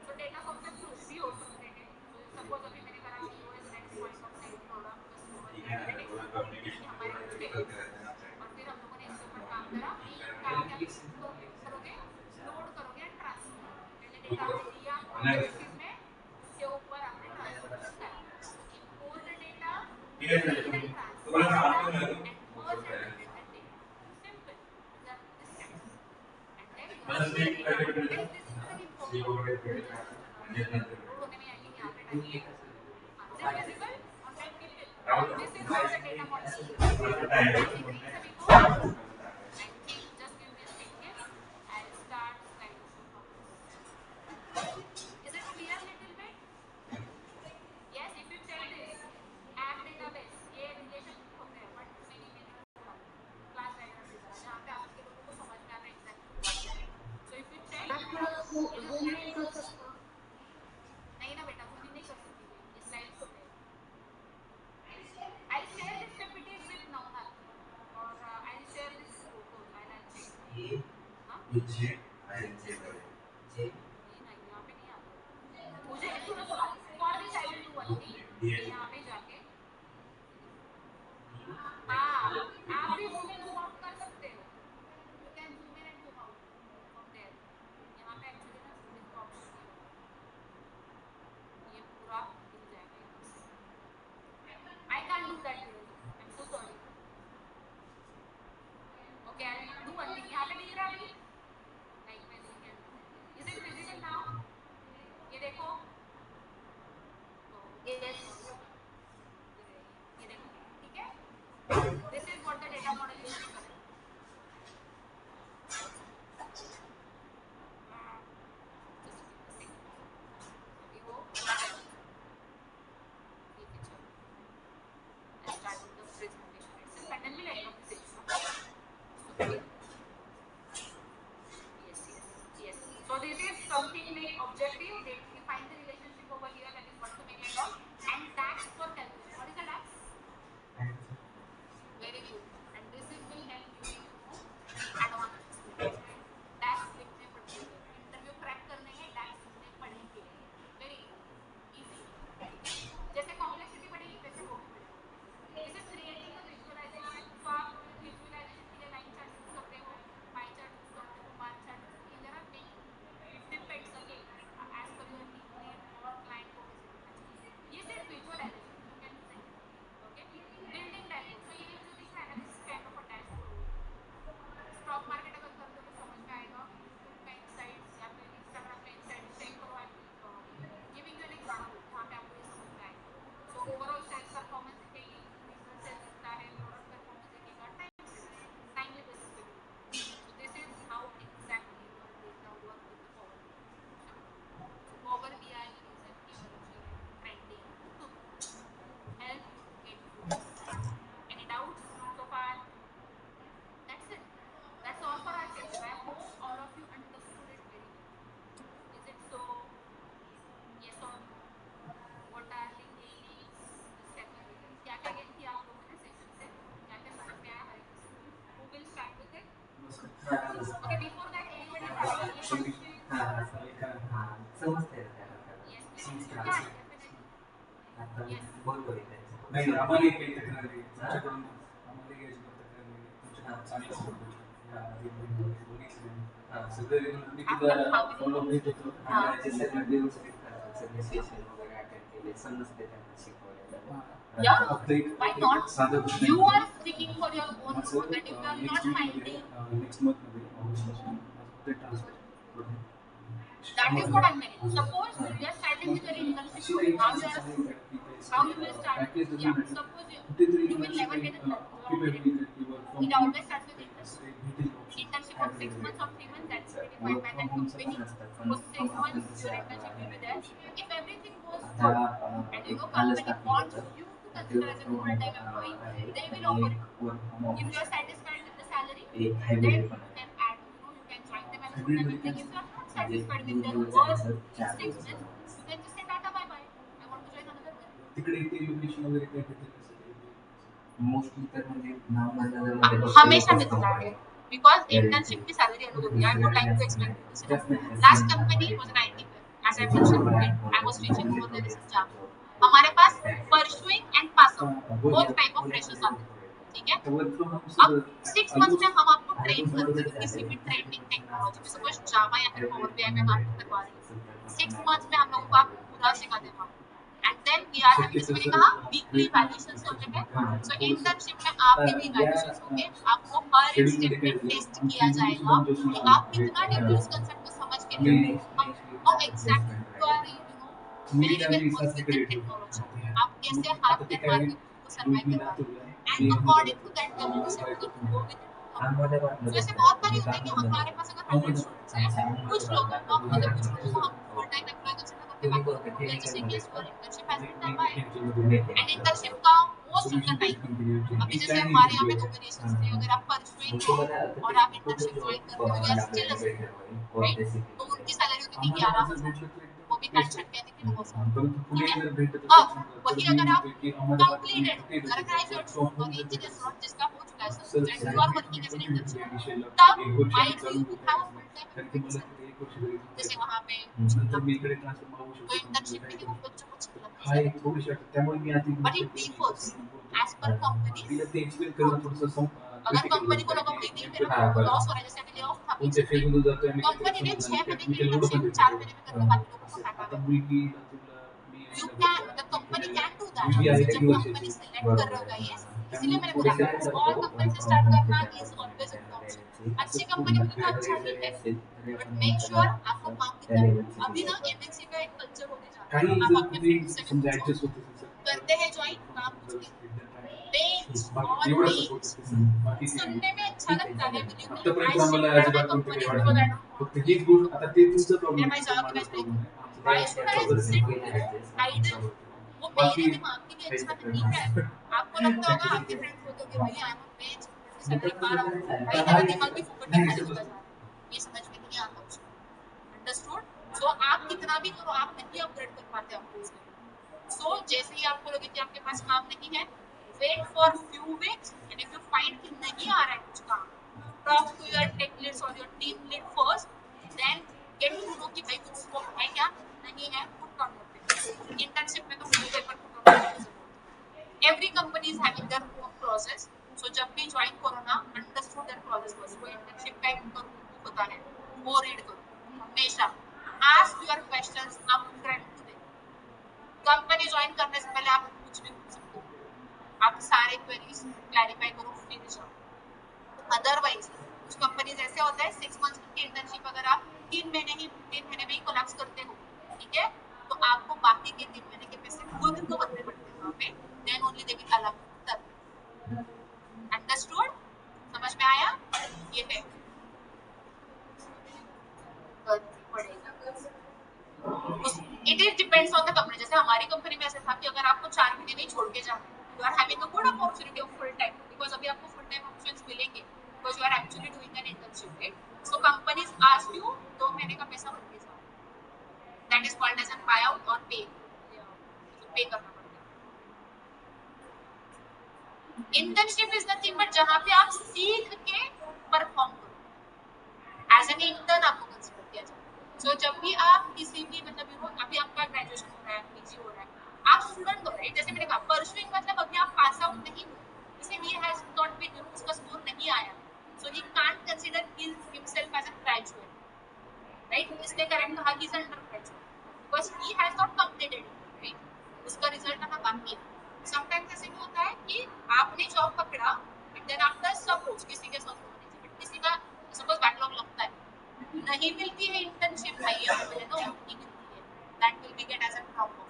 तो डेटा कंसेप्ट कुछ भी हो सकते हैं, सपोज अभी मैंने करा POS next point of sale product customer analytics, ये हमारे कुछ थे, और फिर हम लोगों ने इसके ऊपर काम करा। काम क्या करोगे, लोड करोगे एंड ट्रांसफर, पहले डेटा आपने दिया बेसिस में, उसके ऊपर आपने ट्रांसफर करा, import data and transfer and merge and simple नहीं ना बेटा, तुम नहीं कर सकती ये स्लाइड्स को ले। I'll share this PPT with Navnath, और I'll share this photo and I'll check. हाँ? ये नहीं, यहाँ पे नहीं आता। मुझे सुनो सुनो, for this I will do one thing, यहाँ पे जाके, हाँ, आप भी zoom in zoom out कर सकते हो। You can zoom in and zoom out from there. यहाँ पे actually ना zoom in का option नहीं होता। ये पूरा हिल जाएगा यहाँ से। I can't do that here. I'm so sorry. Okay, I'll do one thing. यहाँ पे दिख रहा है अभी? Like मैं zoom in. Is it visible now? ये देखो। Yes. ये देखो, ठीक है? This is what the data model is doing. अभी वो ठीक है, चलो। Let's start with the presentation itself and then we'll end of the session. Okay. Yes. So this is something like objective. They define the relationship over here, that is one to many and all. And DAX for calculation. What is the DAX? Very good. And this is will help you in advanced. DAX लिखने पड़ेंगे. Interview crack करने के DAX लिखने पड़ेंगे. Very easy. जैसे complexity बढ़ेगी वैसे वो भी बढ़ेगी। This is creating a visualization. तो आप visualization के लिए लाइन चार्ट यूज करते हो, पाई चार्ट यूज करते हो, बार चार्ट यूज करते हो। There are many. It depends again as per your need और client को कैसे देखना चाहिए। ये सिर्फ visualization you can use it. Okay. Building dashboard. So ये जो दिख रहा है ना, this is kind of a dashboard. Stock market अगर कर दो तो समझ में आएगा। यूट्यूब का इनसाइट्स या फिर इंस्टाग्राम का इनसाइट्स चेक करो। गिविंग यू एन एग्जांपल जहाँ पे आपको ये समझ में आएगा। सो ओवरऑल सेल्स परफॉर्मेंस दिखेगी, बिजनेस सेल्स दिखता है, प्रोडक्ट परफॉर्मेंस दिखेगा, टाइमली बेसिस पे। सो this is how exactly your data work with the power BI is an emerging trending tool. Help get focus. Any doubts so far? That's it. That's all for our session. I hope all of you understood it very well. Is it so? Yes or no? What are the gains? क्या क्या gain किया आप लोगों ने session से? क्या क्या समझ में आया हर किसी को? Who will start with it? Okay, before that, anybody have any question? Yes, please. Yeah, definitely. Yes. नाही आम्हाला काही तक्रार नाही तुमच्याकडून आम्हाला घ्यायची तक्रार नाही तुमच्या चांगलं सगळं मी तिथं फॉलो घेत होतो Yeah, फक्त एक why not? साधं You are speaking for your own good, and if you are not finding, next मंथमध्ये ऑगस्टपासून ते transfer that is what I meant. Suppose you are starting with your internship. How you will start? Yeah, suppose you will never get a job. It always starts with for 6 months or 3 months, that's defined by that company. For 6 months, your internship will be there. If everything goes good, and company wants you to consider as a full-time employee, they will offer it. If you are satisfied with the salary, then you can add, you can join them as a full-time employee. If you are not satisfied with their work in 6 months, you can just say tata bye bye. I want to join another one. तिकडे ते location वगैरे काय भेटेल असं काही? हमेशा मिलता है बिकॉज इंटर्नशिप की सैलरी अलग होती है. I would like to explain this. Last company was an IT firm as I mention. I was teaching over there in Java. हमारे पास pursuing and pass out both type of freshers आते हैं. ठीक है. अब 6 मंथ्स में हम आपको ट्रेन करते हैं किसी भी ट्रेंडिंग टेक्नोलॉजी में. सपोज जावा या फिर पावर बीआई में हम आपको करवा रहे हैं. 6 मंथ्स में हम लोगों को आपको पूरा सिखा देंगे. एंड देन वी आर जैसे मैंने कहा वीकली वैल्यूएशंस होते हैं. सो इंटर्नशिप में आपके भी वैल्यूएशंस होंगे. आपको हर एक स्टेप में टेस्ट किया जाएगा कि आप कितना डीपली उस कांसेप्ट को समझ के how exactly you are very well work with the technology. आप कैसे हाथ पैर मार के को सर्वाइव कर रहे हैं. And according to that we will go with. तो ऐसे बहुत बार होता है कि हमारे पास अगर 100 स्टूडेंट्स हैं, कुछ लोगों को मतलब कुछ लोगों को हम फुल टाइम एम्प्लॉय कंसीडर करते हैं. जैसे कि इस बार internship has been done by and internship का मोस्ट ऑफ द टाइम अभी जैसे हमारे यहाँ पे 2 वेरिएशंस थे. अगर आप परसुइंग हो और आप इंटर्नशिप ज्वाइन करते हो या स्टिल अ स्टूडेंट, राइट, तो उनकी सैलरी होती थी 11,000. वो भी पैंट शर्ट कहते थे 9,000. ठीक है. अब वही अगर आप कंप्लीटेड अगर ग्रेजुएट हो और इंजीनियर हो जिसका हो चुका है सब कुछ and you are working as an internship, तब might be you have a full time employ. जैसे वहाँ पे तो इंटर्नशिप में वो बच्चों को सिखा but it differs as per company. अगर कंपनी को लगा भाई नहीं मेरा लॉस हो रहा है, जैसे अभी ले ऑफ था कंपनी ने 6 महीने की इंटर्नशिप 4 महीने में करके बाकी लोगों को हटा दिया. You can, the company can do that. जब कंपनी सिलेक्ट कर रहा होगा ये, इसलिए मैंने बोला स्मॉल कंपनी से स्टार्ट करना is always a good option. अच्छी कंपनी में तो अच्छा ही है, बट मेक श्योर आपको काम कितना. अभी ना एमएनसी का एक कल्चर होने जा रहा है. आप अपने फ्रेंड्स से भी पूछो, करते हैं ज्वाइन काम कुछ नहीं. बेंच और बेंच सुनने में अच्छा लगता है. आतापर्यंत आम्हाला अजिबात कोणते काही वाटलं नाही. फक्त हीच गोष्ट आता ते तुमचा प्रॉब्लेम आहे. Why should I sit idle? वो मेरे दिमाग के लिए अच्छा नहीं है. आपको लगता होगा आपके फ्रेंड्स बोलते होंगे भाई I M on bench salary पा रहा हूँ, भाई मेरा दिमाग भी फुकट में खाली होता जा रहा है. ये समझ में नहीं आता उसको. अंडरस्टूड. सो आप कितना भी करो आप नहीं अपग्रेड कर पाते आपको उसमें. सो जैसे ही आपको लगे कि आपके पास काम नहीं है, wait for few weeks and if you find कि नहीं आ रहा है कुछ काम, talk to your tech leads और your team lead first. Then get to know कि भाई कुछ स्कोप है क्या नहीं है. Put on your paper. Internship में तो फुल पेपर पुट ऑन करना जरूरी है. Every company is having their own process. So जब भी ज्वाइन करो ना, अंडरस्टूड दैट प्रोसेस फर्स्ट. वो इंटर्नशिप का एक होता है वो रीड करो हमेशा. Ask your questions upfront to them. Company join करने से पहले आप कुछ भी पूछ सकते हो. आप सारे क्वेरीज क्लैरिफाई करो फिर जाओ. अदरवाइज कुछ कंपनीज ऐसे होता है 6 मंथ्स की इंटर्नशिप अगर आप 3 महीने में ही कोलैप्स करते हो, ठीक है, तो आपको बाकी के 3 महीने के पैसे खुद को भरने पड़ते हैं वहाँ पे. Then only they will allow तब. अंडरस्टूड. समझ में आया. ये है it is depends on the company. जैसे हमारी कंपनी में ऐसा था कि अगर आपको 4 महीने में छोड़ के जाना है, you are having a good opportunity of full time because अभी आपको फुल टाइम ऑप्शंस मिलेंगे because you are actually doing an internship. So companies ask you 2 महीने का पैसा भर के जाओ. That is called as an buy out और पे करना पड़ता है. इंटर्नशिप इज नथिंग बट जहाँ पे आप सीख के परफॉर्म करो. एज एन इंटर्न आपको कंसीडर किया जाए. सो जब भी आप किसी भी मतलब अभी आपका ग्रेजुएशन हो रहा है, पीजी हो रहा है, आप स्टूडेंट हो, राइट. जैसे मैंने कहा परसुइंग मतलब अभी आप पास आउट नहीं हो, इसे ही हैज नॉट बीन उसका स्कोर नहीं आया, so he can't consider himself as a graduate, right. इसने करेक्ट कहा कि is under graduate because he has not completed, right. उसका रिजल्ट आना बाकी है. समटाइम्स ऐसे भी होता है कि आपने जॉब पकड़ा एंड देन आफ्टर सपोज किसी के साथ किसी का सपोज बैकलॉग लगता है, नहीं मिलती है इंटर्नशिप, नहीं मिले तो नहीं मिलती है. That will be get as a drop off.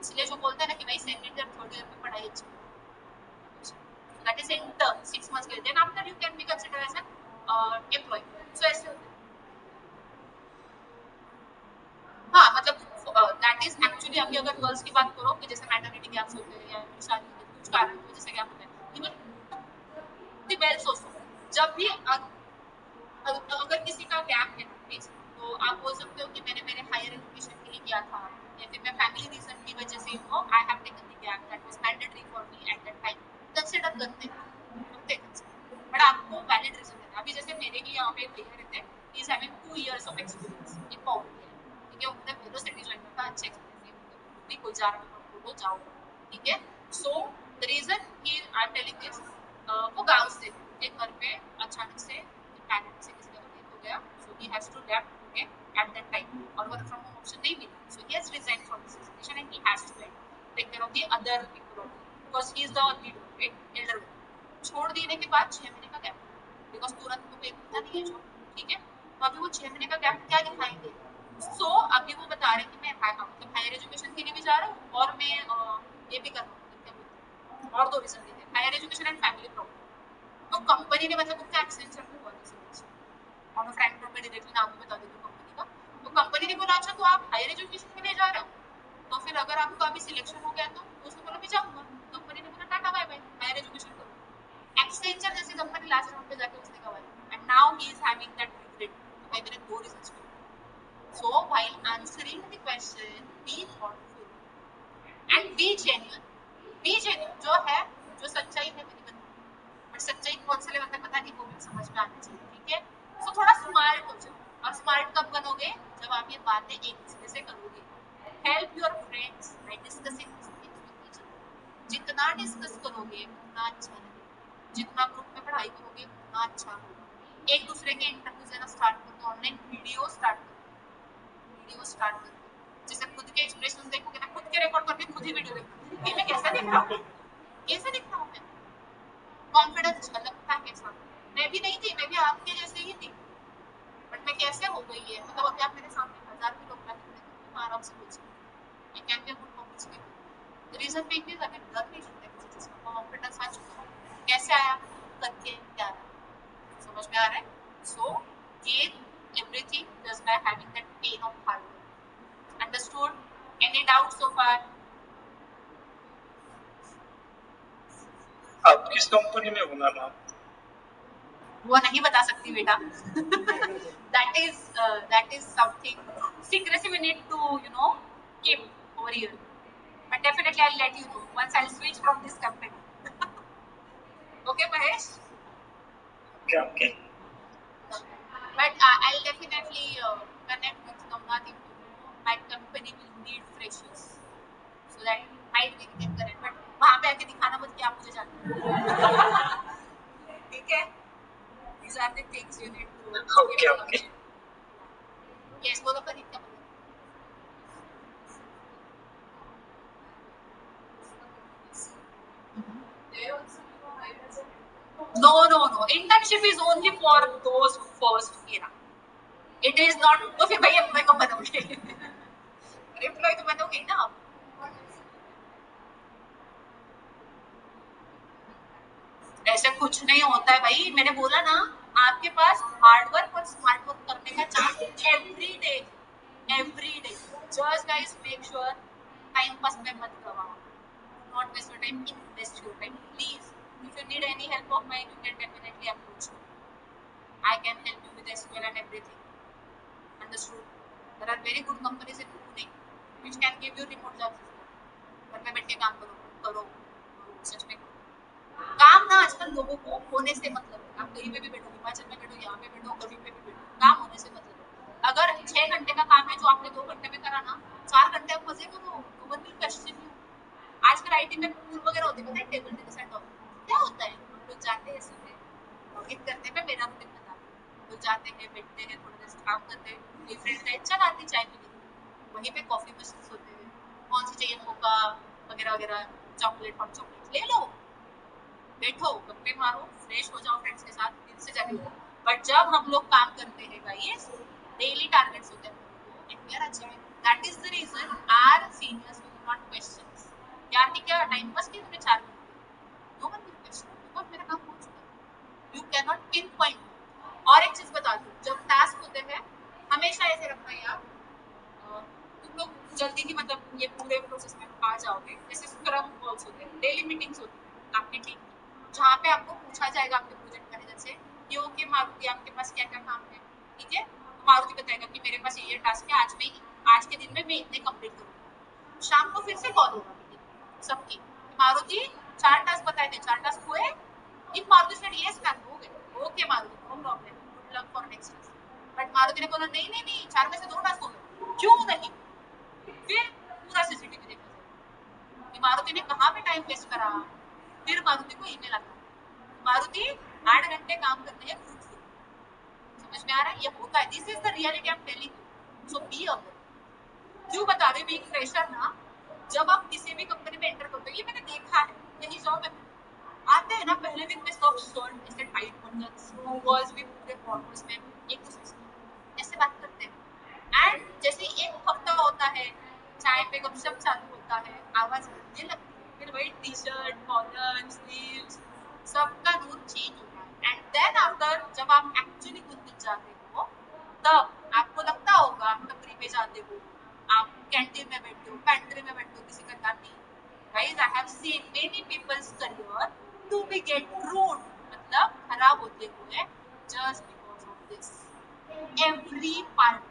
इसलिए जो बोलते हैं ना कि भाई सेकंड ईयर थर्ड ईयर में पढ़ाई अच्छी, दैट इज इंटर्न 6 मंथ्स के लिए. Then after you can be consider as a employ. So ऐसे होते हैं। हाँ मतलब दैट इज एक्चुअली अभी अगर गर्ल्स की बात करो कि जैसे मैटरनिटी गैप्स होते हैं या फिर शादी के कुछ कारण की वजह से गैप होता है, इवन वेल सोचो जब भी अगर किसी का गैप है ना प्लीज, तो आप बोल सकते हो कि मैंने मेरे हायर एजुकेशन के लिए किया था या फिर मैं फैमिली रीजन की वजह से आई have taken the gap that was mandatory for me at that time, consider करते हैं बट आपको वैलिड रीजन देना। अभी जैसे मेरे ही यहाँ पे एक भैया रहते हैं, ही is having 2 years of experience in power BI, ठीक है, उन्होंने वेलो सिटी ज्वाइन किया था, अच्छे एक्सपीरियंस भी कोई जा रहा है तो जाओ, ठीक है। So the reason he I am telling this, वो गांव से उनके घर पे अचानक से पैरेंट से किसी का डेथ हो गया, so he has to left, okay, at that time, और वर्क फ्रॉम होम ऑप्शन नहीं मिला, so he has resign from this situation and he has to take care of the other people because he is the leader, right, elder. छोड़ देने के बाद 6 महीने का gap, because तुरंत तो कोई मिलता नहीं है जो, ठीक है। तो अभी वो 6 महीने का गैप क्या दिखाएंगे? सो अभी वो बता रहे हैं कि मैं मतलब हायर एजुकेशन के लिए भी जा रहा हूँ और मैं ये भी कर रहा हूँ, क्या बोलते हैं, और 2 रीजन देते हैं, higher education and family problem. तो कंपनी ने मतलब उनका एक्सटेंशन में हुआ ऑन फ्रैंक नोट में डायरेक्टली नाम भी बता देती हूँ कंपनी का। तो कंपनी ने बोला अच्छा तो आप हायर एजुकेशन के लिए जा रहे हो, तो फिर अगर आपका अभी सिलेक्शन हो गया तो उसने बोला मैं जाऊंगा। कंपनी ने बोला tata bye bye, higher education करो। एक्सटेंशन जैसे कंपनी लास्ट राउंड पे जाके उसने गवाया and now he is having that regret. तो भाई मैंने 2 रीजंस बोले। So while answering the question be thoughtful and be genuine. Be genuine जो है, जो सच्चाई है मेरी बंदी, बट सच्चाई कौन से लेवल तक पता नहीं, वो भी समझ में आनी चाहिए, ठीक है। सो थोड़ा स्मार्ट हो जाओ, और स्मार्ट कब बनोगे? जब आप ये बातें एक दूसरे से करोगे। Help your friends by discussing this things with each other. जितना डिस्कस करोगे उतना अच्छा लगेगा, जितना ग्रुप में पढ़ाई करोगे उतना अच्छा होगा। एक दूसरे के इंटरव्यू देना स्टार्ट कर दो, ऑनलाइन वीडियो स्टार्ट कर दो, जैसे खुद के एक्सप्रेशन देखोगे ना, खुद के रिकॉर्ड करके खुद ही वीडियो देखना, ये मैं कैसा दिख रहा हूँ, कैसे दिख रहा हूँ मैं, कॉन्फिडेंस झलकता है कैसा। मैं भी नहीं थी, मैं भी आपके जैसे ही थी, बट मैं कैसे हो गई है, मतलब अभी आप मेरे सामने 1000 भी लोग बैठे हैं तो मैं आराम से बोल सकती हूँ। Can be a good public speaker. The reason being is अगर डर नहीं सकते किसी चीज का, कॉन्फिडेंस आ चुका है। कैसे आया? करके क्या आया, समझ में आ रहा है? So gain everything just by having that pain of hard work. Understood? Any doubt so far? आप किस कंपनी में हो मैम? आप वो नहीं बता सकती बेटा। that is something secrecy we need to keep over here, but definitely I'll let you know once I'll switch from this company. Okay Mahesh? क्या okay? But I'll definitely connect with Navnath if my company will need freshers so that might we can connect, but वहाँ पे आके दिखाना मत कि आप मुझे जानते हो। ठीक है? These are the things you need to okay okay. yes बोलो करीब क्या बोलो। No. Internship is only for those who first year. It is not. तो फिर भाई एम्प्लॉय कब बनोगे? एम्प्लॉय तो बनोगे ही ना आप। ऐसे कुछ नहीं होता है भाई, मैंने बोला ना, आपके पास हार्ड वर्क और स्मार्ट वर्क करने का chance every day. Just guys make sure time pass में मत गवाओ, not waste your time, invest your time, please. If you need any help of mine, you can definitely approach me. I can help you with SQL and everything. Understood? There are very good companies in Pune which can give you remote jobs. घर में बैठ के काम करो, सच में करो। काम ना आजकल लोगों को होने से मतलब है। आप कहीं पे भी बैठो, हिमाचल में बैठो, यहाँ पे बैठो, कहीं पे भी बैठो, काम होने से मतलब है। अगर 6 घंटे का काम है जो आपने 2 घंटे में करा ना, 4 घंटे आप मजे करो, no one will question you. आजकल आईटी में टूल वगैरह होते हैं, पता है, टेबल टेनिस एंड ऑल। क्या होता है? हम लोग जाते हैं सुबह, लॉगिन करते हैं, मेरा रूटीन बता दूं। लोग जाते हैं, बैठते हैं, थोड़ा देर काम करते हैं, कोई फ्रेंड है चल आती चाय पीने, वहीं पे कॉफी मशीन होते हैं, कौन सी चाहिए, मोका वगैरह वगैरह, चॉकलेट, हॉट चॉकलेट ले लो, बैठो, गप्पे मारो, फ्रेश हो जाओ फ्रेंड्स के साथ, दिन से जाके हो। बट जब हम लोग काम करते हैं गाइस, डेली टारगेट्स होते हैं and we are achieving, that is the reason our seniors will not question यार कि क्या टाइम पास किया तुमने 4 घंटे, no one will question because मेरा काम हो चुका है। You can not pin point आपकी टीम जहाँ पे आपको पूछा जाएगा आपके प्रोजेक्ट मैनेजर से कि ओके मारुति आपके पास क्या क्या काम है, ठीक है, तो मारुति बताएगा कि मेरे पास ये टास्क है, आज के दिन में मैं इतने कंप्लीट करूँगा। शाम को फिर से कॉल होगा मीटिंग सबकी, मारुति 4 टास्क बताए थे, 4 टास्क हुए, इन मारुति सेड यस मैम हो गए, okay Maruti no problem, good luck for next task. But Maruti ने बोला नहीं नहीं नहीं 4 में से 2 टास्क हो गए, क्यों नहीं, फिर पूरा सीसीटीवी देखा जाएगा कि मारुति ने कहाँ पे टाइम वेस्ट करा। फिर मारुति को ईमेल आता है, मारुति 8 घंटे काम करते हैं फ्रूटफुल, समझ में आ रहा है, ये होता है, this is the reality I am telling you, so be aware. क्यों बता रही हूँ बीइंग फ्रेशर ना, जब आप किसी भी कंपनी में एंटर करते हो, ये मैंने देखा है, यही जॉब है, आते हैं ना पहले दिन में सब शर्ट ऐसे टाइट बटन्स, बॉयज भी पूरे फॉर्मल्स में एक दूसरे से ऐसे बात करते हैं, एंड जैसे एक हफ्ता होता है, चाय पे गपशप चालू होता है, आवाज बढ़ने लगती है, फिर वही टी शर्ट कॉलर स्लीव्स सबका लुक चेंज होता है, एंड देन आफ्टर जब आप एक्चुअली घुल मिल जाते हो, तब आपको लगता होगा टपरी पे जाते हो, आप कैंटीन में बैठते हो, पैंट्री में बैठते हो, किसी का दादी। Guys, I have seen many people's career to be get ruined, मतलब खराब होते हुए just because of this. Every part,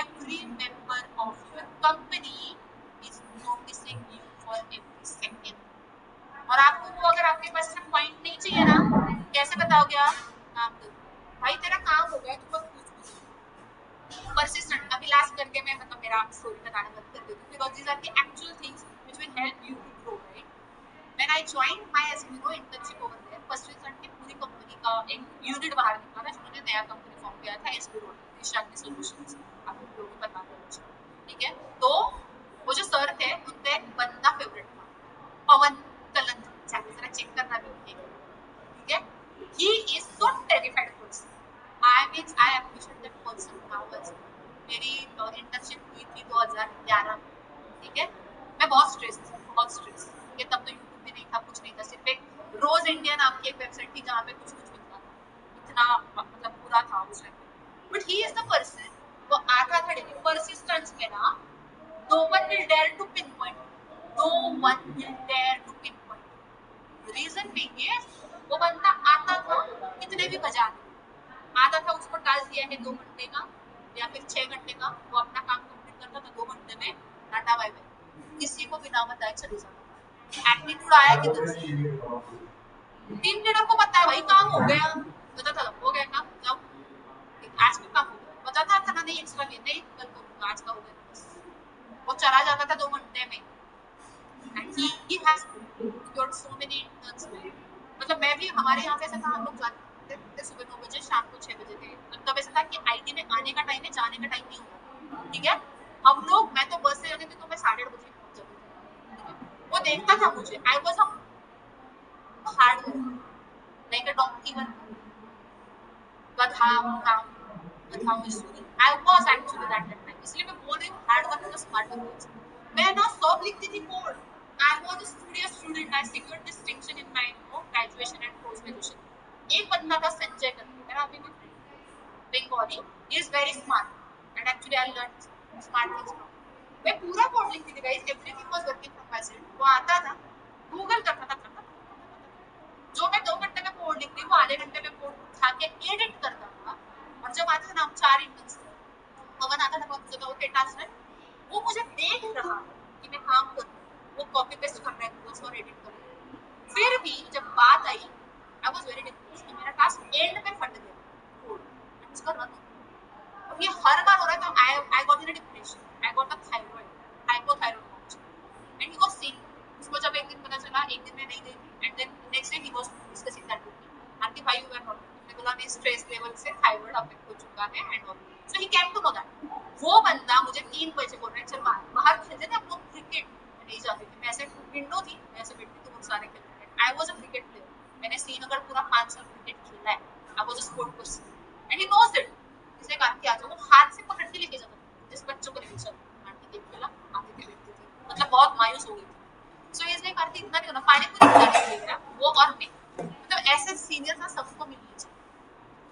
every member of your company is noticing you for every second. और आपको वो अगर आपके पास ऐसा पॉइंट नहीं चाहिए ना, कैसे बताओगे आप काम करो, भाई तेरा काम हो गया, तू बस पूछ persistent। अभी लास्ट करके मैं मतलब मेरा स्टोरी बताना बंद कर देती हूँ, because these are the actual things which will help you to grow, right? When I joined my Asmiro internship over there, persistent की पूरी कंपनी का एक यूनिट बाहर निकला था, जिन्होंने नया कंपनी फॉर्म किया था Asmiro, दिशाग्नि सॉल्यूशंस, आपको लोगों को पता होगा, ठीक है। तो वो जो सर थे उनका एक बंदा फेवरेट था, पवन कलंद, जाके जरा चेक करना भी है, ठीक है। He is so terrified person. I appreciate that person now as well. मेरी इंटर्नशिप हुई थी 2011 में, ठीक है, मैं बहुत स्ट्रेस थी, बहुत स्ट्रेस, ठीक है, तब तो यूट्यूब भी नहीं था, कुछ नहीं था, सिर्फ एक रोज इंडिया नाम की एक वेबसाइट थी जहाँ पे कुछ कुछ मिलता था, इतना मतलब बुरा था उस time. But he is the person, वो आता था डेली परसिस्टेंस में ना, no one will dare to pinpoint, no one will dare to pinpoint, reason being is वो बंदा आता था कितने भी बजा दे, आता था, उसको टास्क दिया है 2 घंटे का या फिर 6 घंटे का, वो अपना काम कंप्लीट करता था 2 घंटे में, टाटा बाय बाय, किसी को बिना बताए चले जाता। एटीट्यूड आया किधर से, टीम लीडर को पता है भाई काम हो गया, बताता था हो गया काम, जाओ आज का काम हो गया, बताता था ना नहीं एक्स्ट्रा नहीं कल करूंगा, आज का हो गया बस, वो चला जाता था 2 घंटे में। And he has got so many interns, मतलब मैं भी, हमारे यहाँ पे ऐसा था, हम लोग जाते थे सुबह 9 बजे, शाम को 6 बजे थे, तब ऐसा था कि आईटी में आने का टाइम है, जाने का टाइम नहीं होता, ठीक है। हम लोग, मैं तो बस से जाती थी तो मैं 8:30 बजे पहुंच जाती थी, ठीक है। वो देखता था मुझे, आई was a hard worker, like a donkey worker, गधा काम, गधा मजदूरी, I was actually that time, इसलिए मैं बोल रही हूँ हार्ड वर्कर और स्मार्ट वर्कर। मैं ना सब लिखती थी code, I was a studious student. I secured distinction in my graduation and post graduation. एक बंदा था संजय करके, मेरा अभी भी Bengali, he is very smart and actually I learned smart things from him. मैं पूरा कोड लिखती थी guys, everything was working from my side. वो आता था, गूगल करता था, जो मैं 2 घंटे में कोड लिखती हूँ, वो आधे घंटे में कोड उठा के एडिट करता था। और जब आता था ना, हम 4 इंटर्न्स थे, पवन आता था, मुझे वो टास्क है, वो मुझे देख रहा कि मैं काम कर, वो कॉपी पेस्ट कर रहा है गूगल से और एडिट कर रहा है। फिर भी जब बात आई, आई वाज वेरी डिप्रेस्ड कि मेरा टास्क एंड में फट गया कोड, मैं उसका रन, अब ये हर बार हो रहा था, I got in a depression, I got a thyroid, hypothyroid, and he was seeing, उसको जब एक दिन पता चला, एक दिन में नहीं गई थी, and then next day he was discussing that with me, aunty भाई यू आर नॉट, मैं बोला मैं स्ट्रेस लेवल से थायराइड अफेक्ट हो चुका है and all, so he came to know that. वो बंदा मुझे 3 बजे बोल रहा है चल बाहर खेलते थे हम लोग क्रिकेट, नहीं जाती थी, मैं ऐसे विंडो थी, मैं ऐसे बैठती थी, बहुत सारे खेलते थे, I was a cricket player, मैंने श्रीनगर पूरा 5 साल क्रिकेट खेला है, I was a sport person and he knows it, इसे आंटी आ जाओ, वो हाथ से पकड़ के लेके जाता था, जिस बच्चों को लेके चल आंटी देख खेला, आंटी भी बैठती थी, मतलब बहुत मायूस हो गई थी। सो इसलिए आंटी इतना नहीं होना, पानी पूरी खिलाने के लिए वो और मैं, मतलब ऐसे सीनियर ना सबको मिलनी चाहिए।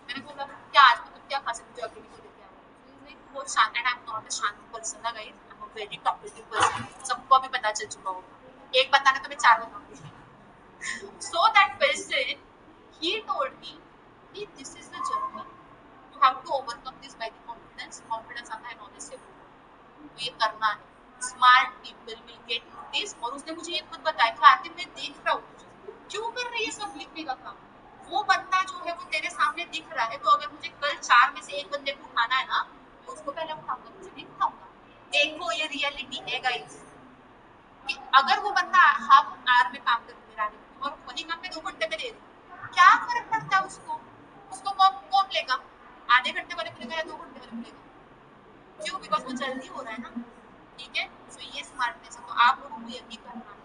मैंने बोला क्या आज मतलब क्या खा सकते हो, अकेले को लेके आओ, वो शांत, and I am not a शांत पर्सन ना गाइस, वेरी टॉकेटिव पर्सन, सबको अभी पता चल चुका होगा, एक बताने तो मैं 4 बताऊंगी, So that person, he told me, this is the journey. You have to overcome this by the confidence. Confidence आता है knowledge से. तो ये करना है. Smart people will get this. और उसने मुझे ये खुद बताया कि आते मैं देख रहा हूँ क्यों कर रही है सब लिखने का काम. वो बंदा जो है वो तेरे सामने दिख रहा है, तो अगर मुझे कल 4 में से एक बंदे को उठाना है ना, मैं उसको पहले उठाऊंगा, मुझे नहीं उठाऊंगा. देखो ये रियलिटी है गाइस. अगर वो बंदा हाफ आवर में काम करके रहा है और वही काम में 2 घंटे में दे रही, क्या फर्क पड़ता है उसको. उसको कौन लेगा? आधे घंटे वाले मिलेगा या 2 घंटे वाले मिलेगा? क्यों? बिकॉज वो जल्दी हो रहा है ना. ठीक है. सो ये स्मार्टनेस है. तो आप लोगों को यही करना है,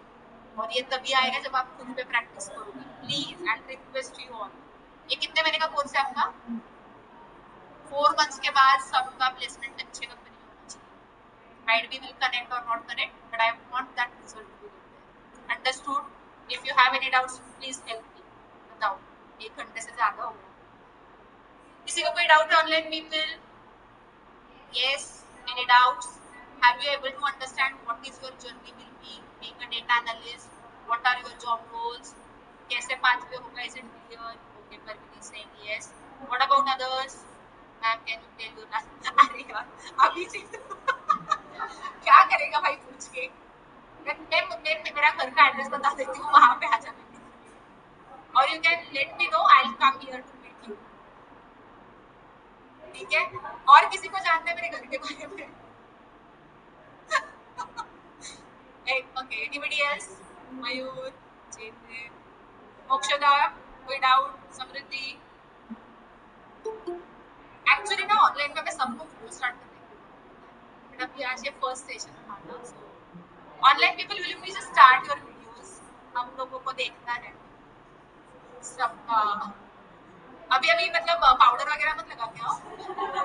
और ये तभी आएगा जब आप खुद पे प्रैक्टिस करोगे. Please I request you all. ये कितने महीने का कोर्स है आपका? 4 मंथ्स के बाद सबका प्लेसमेंट अच्छे कंपनी में होना चाहिए. Might we will connect or not connect, but I want that result to be good. Understood? If you have any doubts, please help me. बताओ. 1 घंटे से ज़्यादा हो गया. किसी को कोई डाउट है online people? Yes. Any doubts? Have you able to understand what is your journey will be? Being a data analyst. What are your job roles? कैसे pathway होगा? Is it clear? Okay, Parveen is saying yes. What about others? Ma'am, can you tell your अरे यार, अभी चीज़ क्या करेगा भाई पूछ के. मैं मेरा घर का एड्रेस बता देती हूँ, वहाँ पे आ जाना. और you can let me know, I will come here to meet you. ठीक है. और किसी को जानता है मेरे घर के बारे में? Okay. Anybody else? Mayur, Chetan, Mokshada, कोई डाउट? समृद्धि. एक्चुअली ना ऑनलाइन में मैं सबको वीडियो स्टार्ट कर देती हूँ, बट अभी आज ये फर्स्ट सेशन था ना. सो online people will you please start your videos. हम लोगों को देखना है सबका. अभी मतलब पाउडर वगैरह मत लगा के आओ,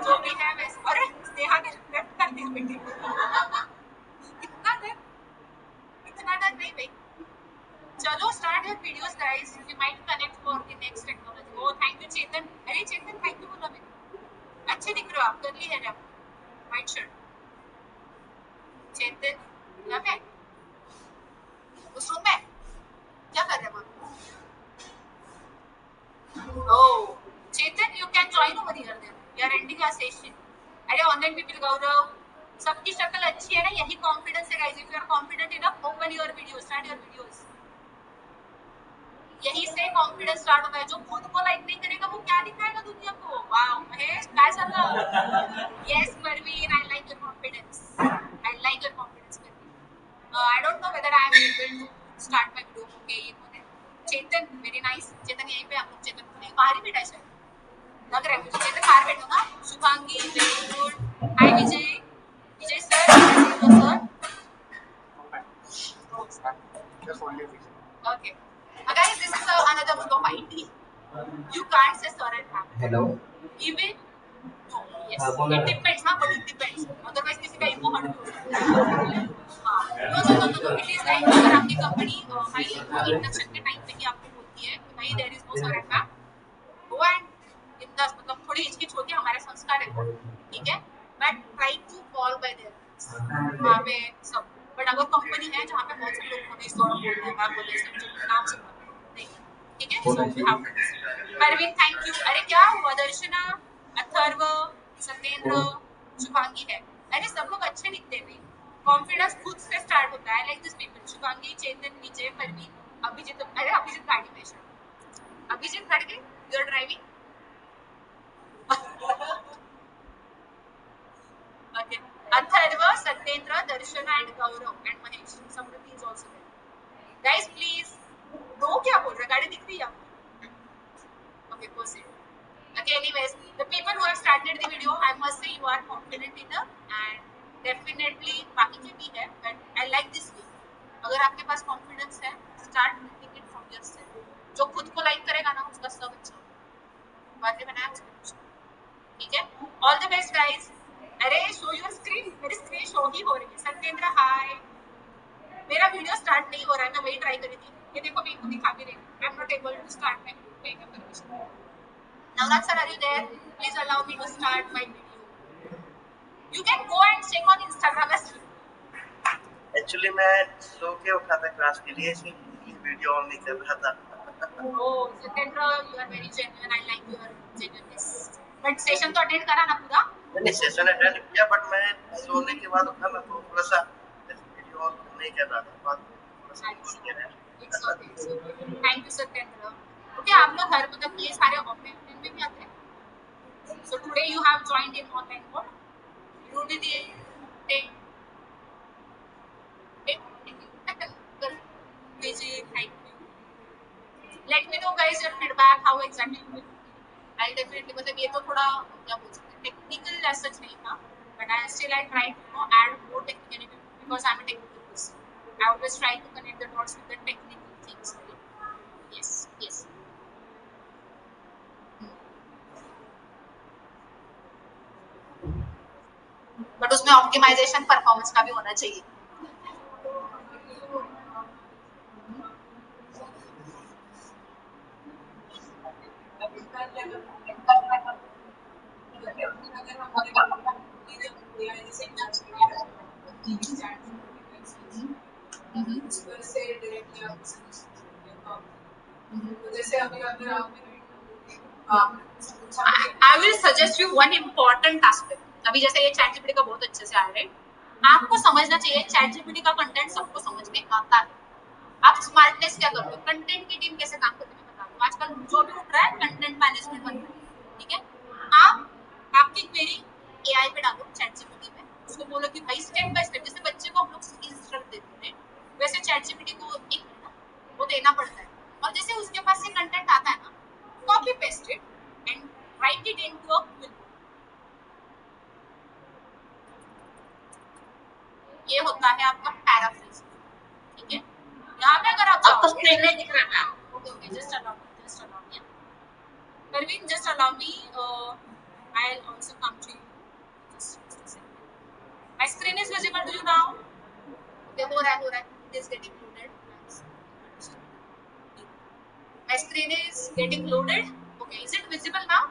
जो भी है वैसे. अरे स्नेहा ने लेफ्ट कर दिया बेटी. इतना डर नहीं भाई. चलो start your videos guys. We might connect for the next technology. Oh thank you Chetan. अरे चेतन थैंक यू बोला मैं. अच्छे दिख रहे हो आप. करली है आप. White shirt. चेतन क्या है उस रूम में? क्या कर रहे हैं? Oh, Chetan, you can join over here then. We are ending our session. अरे ऑनलाइन पीपल गौरव, सबकी शक्ल अच्छी है ना, यही कॉन्फिडेंस है guys. If you are confident enough, open your video, start your videos. यही से कॉन्फिडेंस स्टार्ट होता है. जो खुद को लाइक नहीं करेगा वो क्या दिखाएगा दुनिया को? वाओ महेश, काय चाललं? Yes Parveen, I like your confidence. I like your confidence Parveen. I don't know whether I am able to start my video. Okay, ये कौन है? चेतन, वेरी नाइस. चेतन यहीं पे. हम लोग चेतन को नहीं बाहर ही बैठा है शायद, लग रहा है मुझे. चेतन बाहर बैठो ना. Shubhangi, very good. Hi Vijay. Vijay sir, sir. Okay. Guys, this is another rule of IT. You can't say sir and ma'am. Hello. Even no. Yes. It depends, huh? But it depends. Otherwise, किसी का ego hurt हो सकता है. हाँ. No. It is like अगर आपकी company भाई induction के टाइम पे ही आपको बोलती है कि भाई there is no sir and ma'am. Go and in the मतलब थोड़ी हिचकिच होती है, हमारे संस्कार है. ठीक है. But try to fall by their rules. वहाँ पे सब. बट अगर कंपनी है जहाँ पे बहुत सारे लोग होते हैं, सौरभ बोलते हैं, मैम बोलते हैं, सब नाम से नहीं. ठीक है. So you have to. Parveen thank you. अरे क्या हुआ? दर्शना, अथर्व, सत्येंद्र, शुभांगी है. अरे सब लोग अच्छे दिखते हैं भाई. कॉन्फिडेंस खुद से स्टार्ट होता है. Like this people. Shubhangi, Chetan, Vijay, Parveen, Abhijeet. अरे अभिजीत गाड़ी में. अभिजीत गाड़ी में. You are driving. Okay. Atharva, Satyendra, Darshana and Gaurav and Mahesh. Samruddhi is also there. Guys, please. दो क्या बोल रहे? गाड़ी दिख रही है आपको? Okay, proceed. Okay, anyways, the people who have started the video, I must say you are confident enough and definitely बाकी के भी है, but I like this way. अगर आपके पास confidence है, start making it from yourself. जो खुद को like करेगा ना, उसका सब अच्छा होगा. बाद में बनाया उसका कुछ. ठीक है. All the best, guys. अरे शो योर स्क्रीन. मेरी स्क्रीन शो ही हो रही है. सत्येंद्र हाय. मेरा वीडियो स्टार्ट नहीं हो रहा है. मैं वही ट्राई करी थी. ये देखो मैं इनको दिखा भी रही हूँ. I am not able to start my permission. Navnath sir, are you there? Please allow me to start my video. You can go and check on Instagram. Actually मैं सो के उठा था क्लास के लिए, इसलिए वीडियो ऑन नहीं कर रहा था। Oh, Satendra, you are very genuine. I like your genuineness. But session तो attend करा ना पूरा? नहीं सेशन अटेंड किया बट मैं सोने के बाद उठा ना तो थोड़ा सा वीडियो ऑन नहीं कर रहा था। बात थोड़ा सा मुश्किल है। It's okay. It's okay. Thank you, Satendra. Okay, आप लोग हर मतलब ये सारे ऑफलाइन में भी आते हैं? So today you have joined in online mode. You did the thank you. Let me know guys your feedback how exactly you will. I'll definitely मतलब ये तो थोड़ा क्या बोल सकते हैं technical as such नहीं था but I still I tried to add more technicality because I'm a technical person. I always try to connect the dots with the technical things. Right? Yes, yes. But उसमें optimisation performance का भी होना चाहिए. I will suggest you one important aspect. अभी जैसे ये chat GPT का बहुत अच्छे से आ रहा है, आपको समझना चाहिए चैट जीपीटी का कंटेंट सबको समझ में आता है. आप स्मार्टनेस क्या करते हो, कंटेंट की टीम कैसे काम करती है मैं बता दूं. आजकल जो भी उठ रहा है कंटेंट मैनेजमेंट बन रहा है, ठीक है. आप आपकी क्वेरी एआई पे डालो चैट जीपीटी में, उसको बोलो कि भाई स्टेप बाय स्टेप जैसे बच्चे को हम लोग इंस्ट्रक्ट देते हैं वैसे चैट जीपीटी को एक वो देना पड़ता है. और जैसे उसके पास से कंटेंट आता है ना, copy paste it and right it into a quill. ये होता है आपका पैराफ्रेज, ठीक है. यहाँ पे अगर आप आपको स्क्रीन में दिख रहा है. Okay, just allow me. Parveen, just allow me. I will also come to you. Just a second. My screen is visible to you now. Okay, हो रहा है. It is getting loaded. My screen is getting loaded. Okay, is it visible now?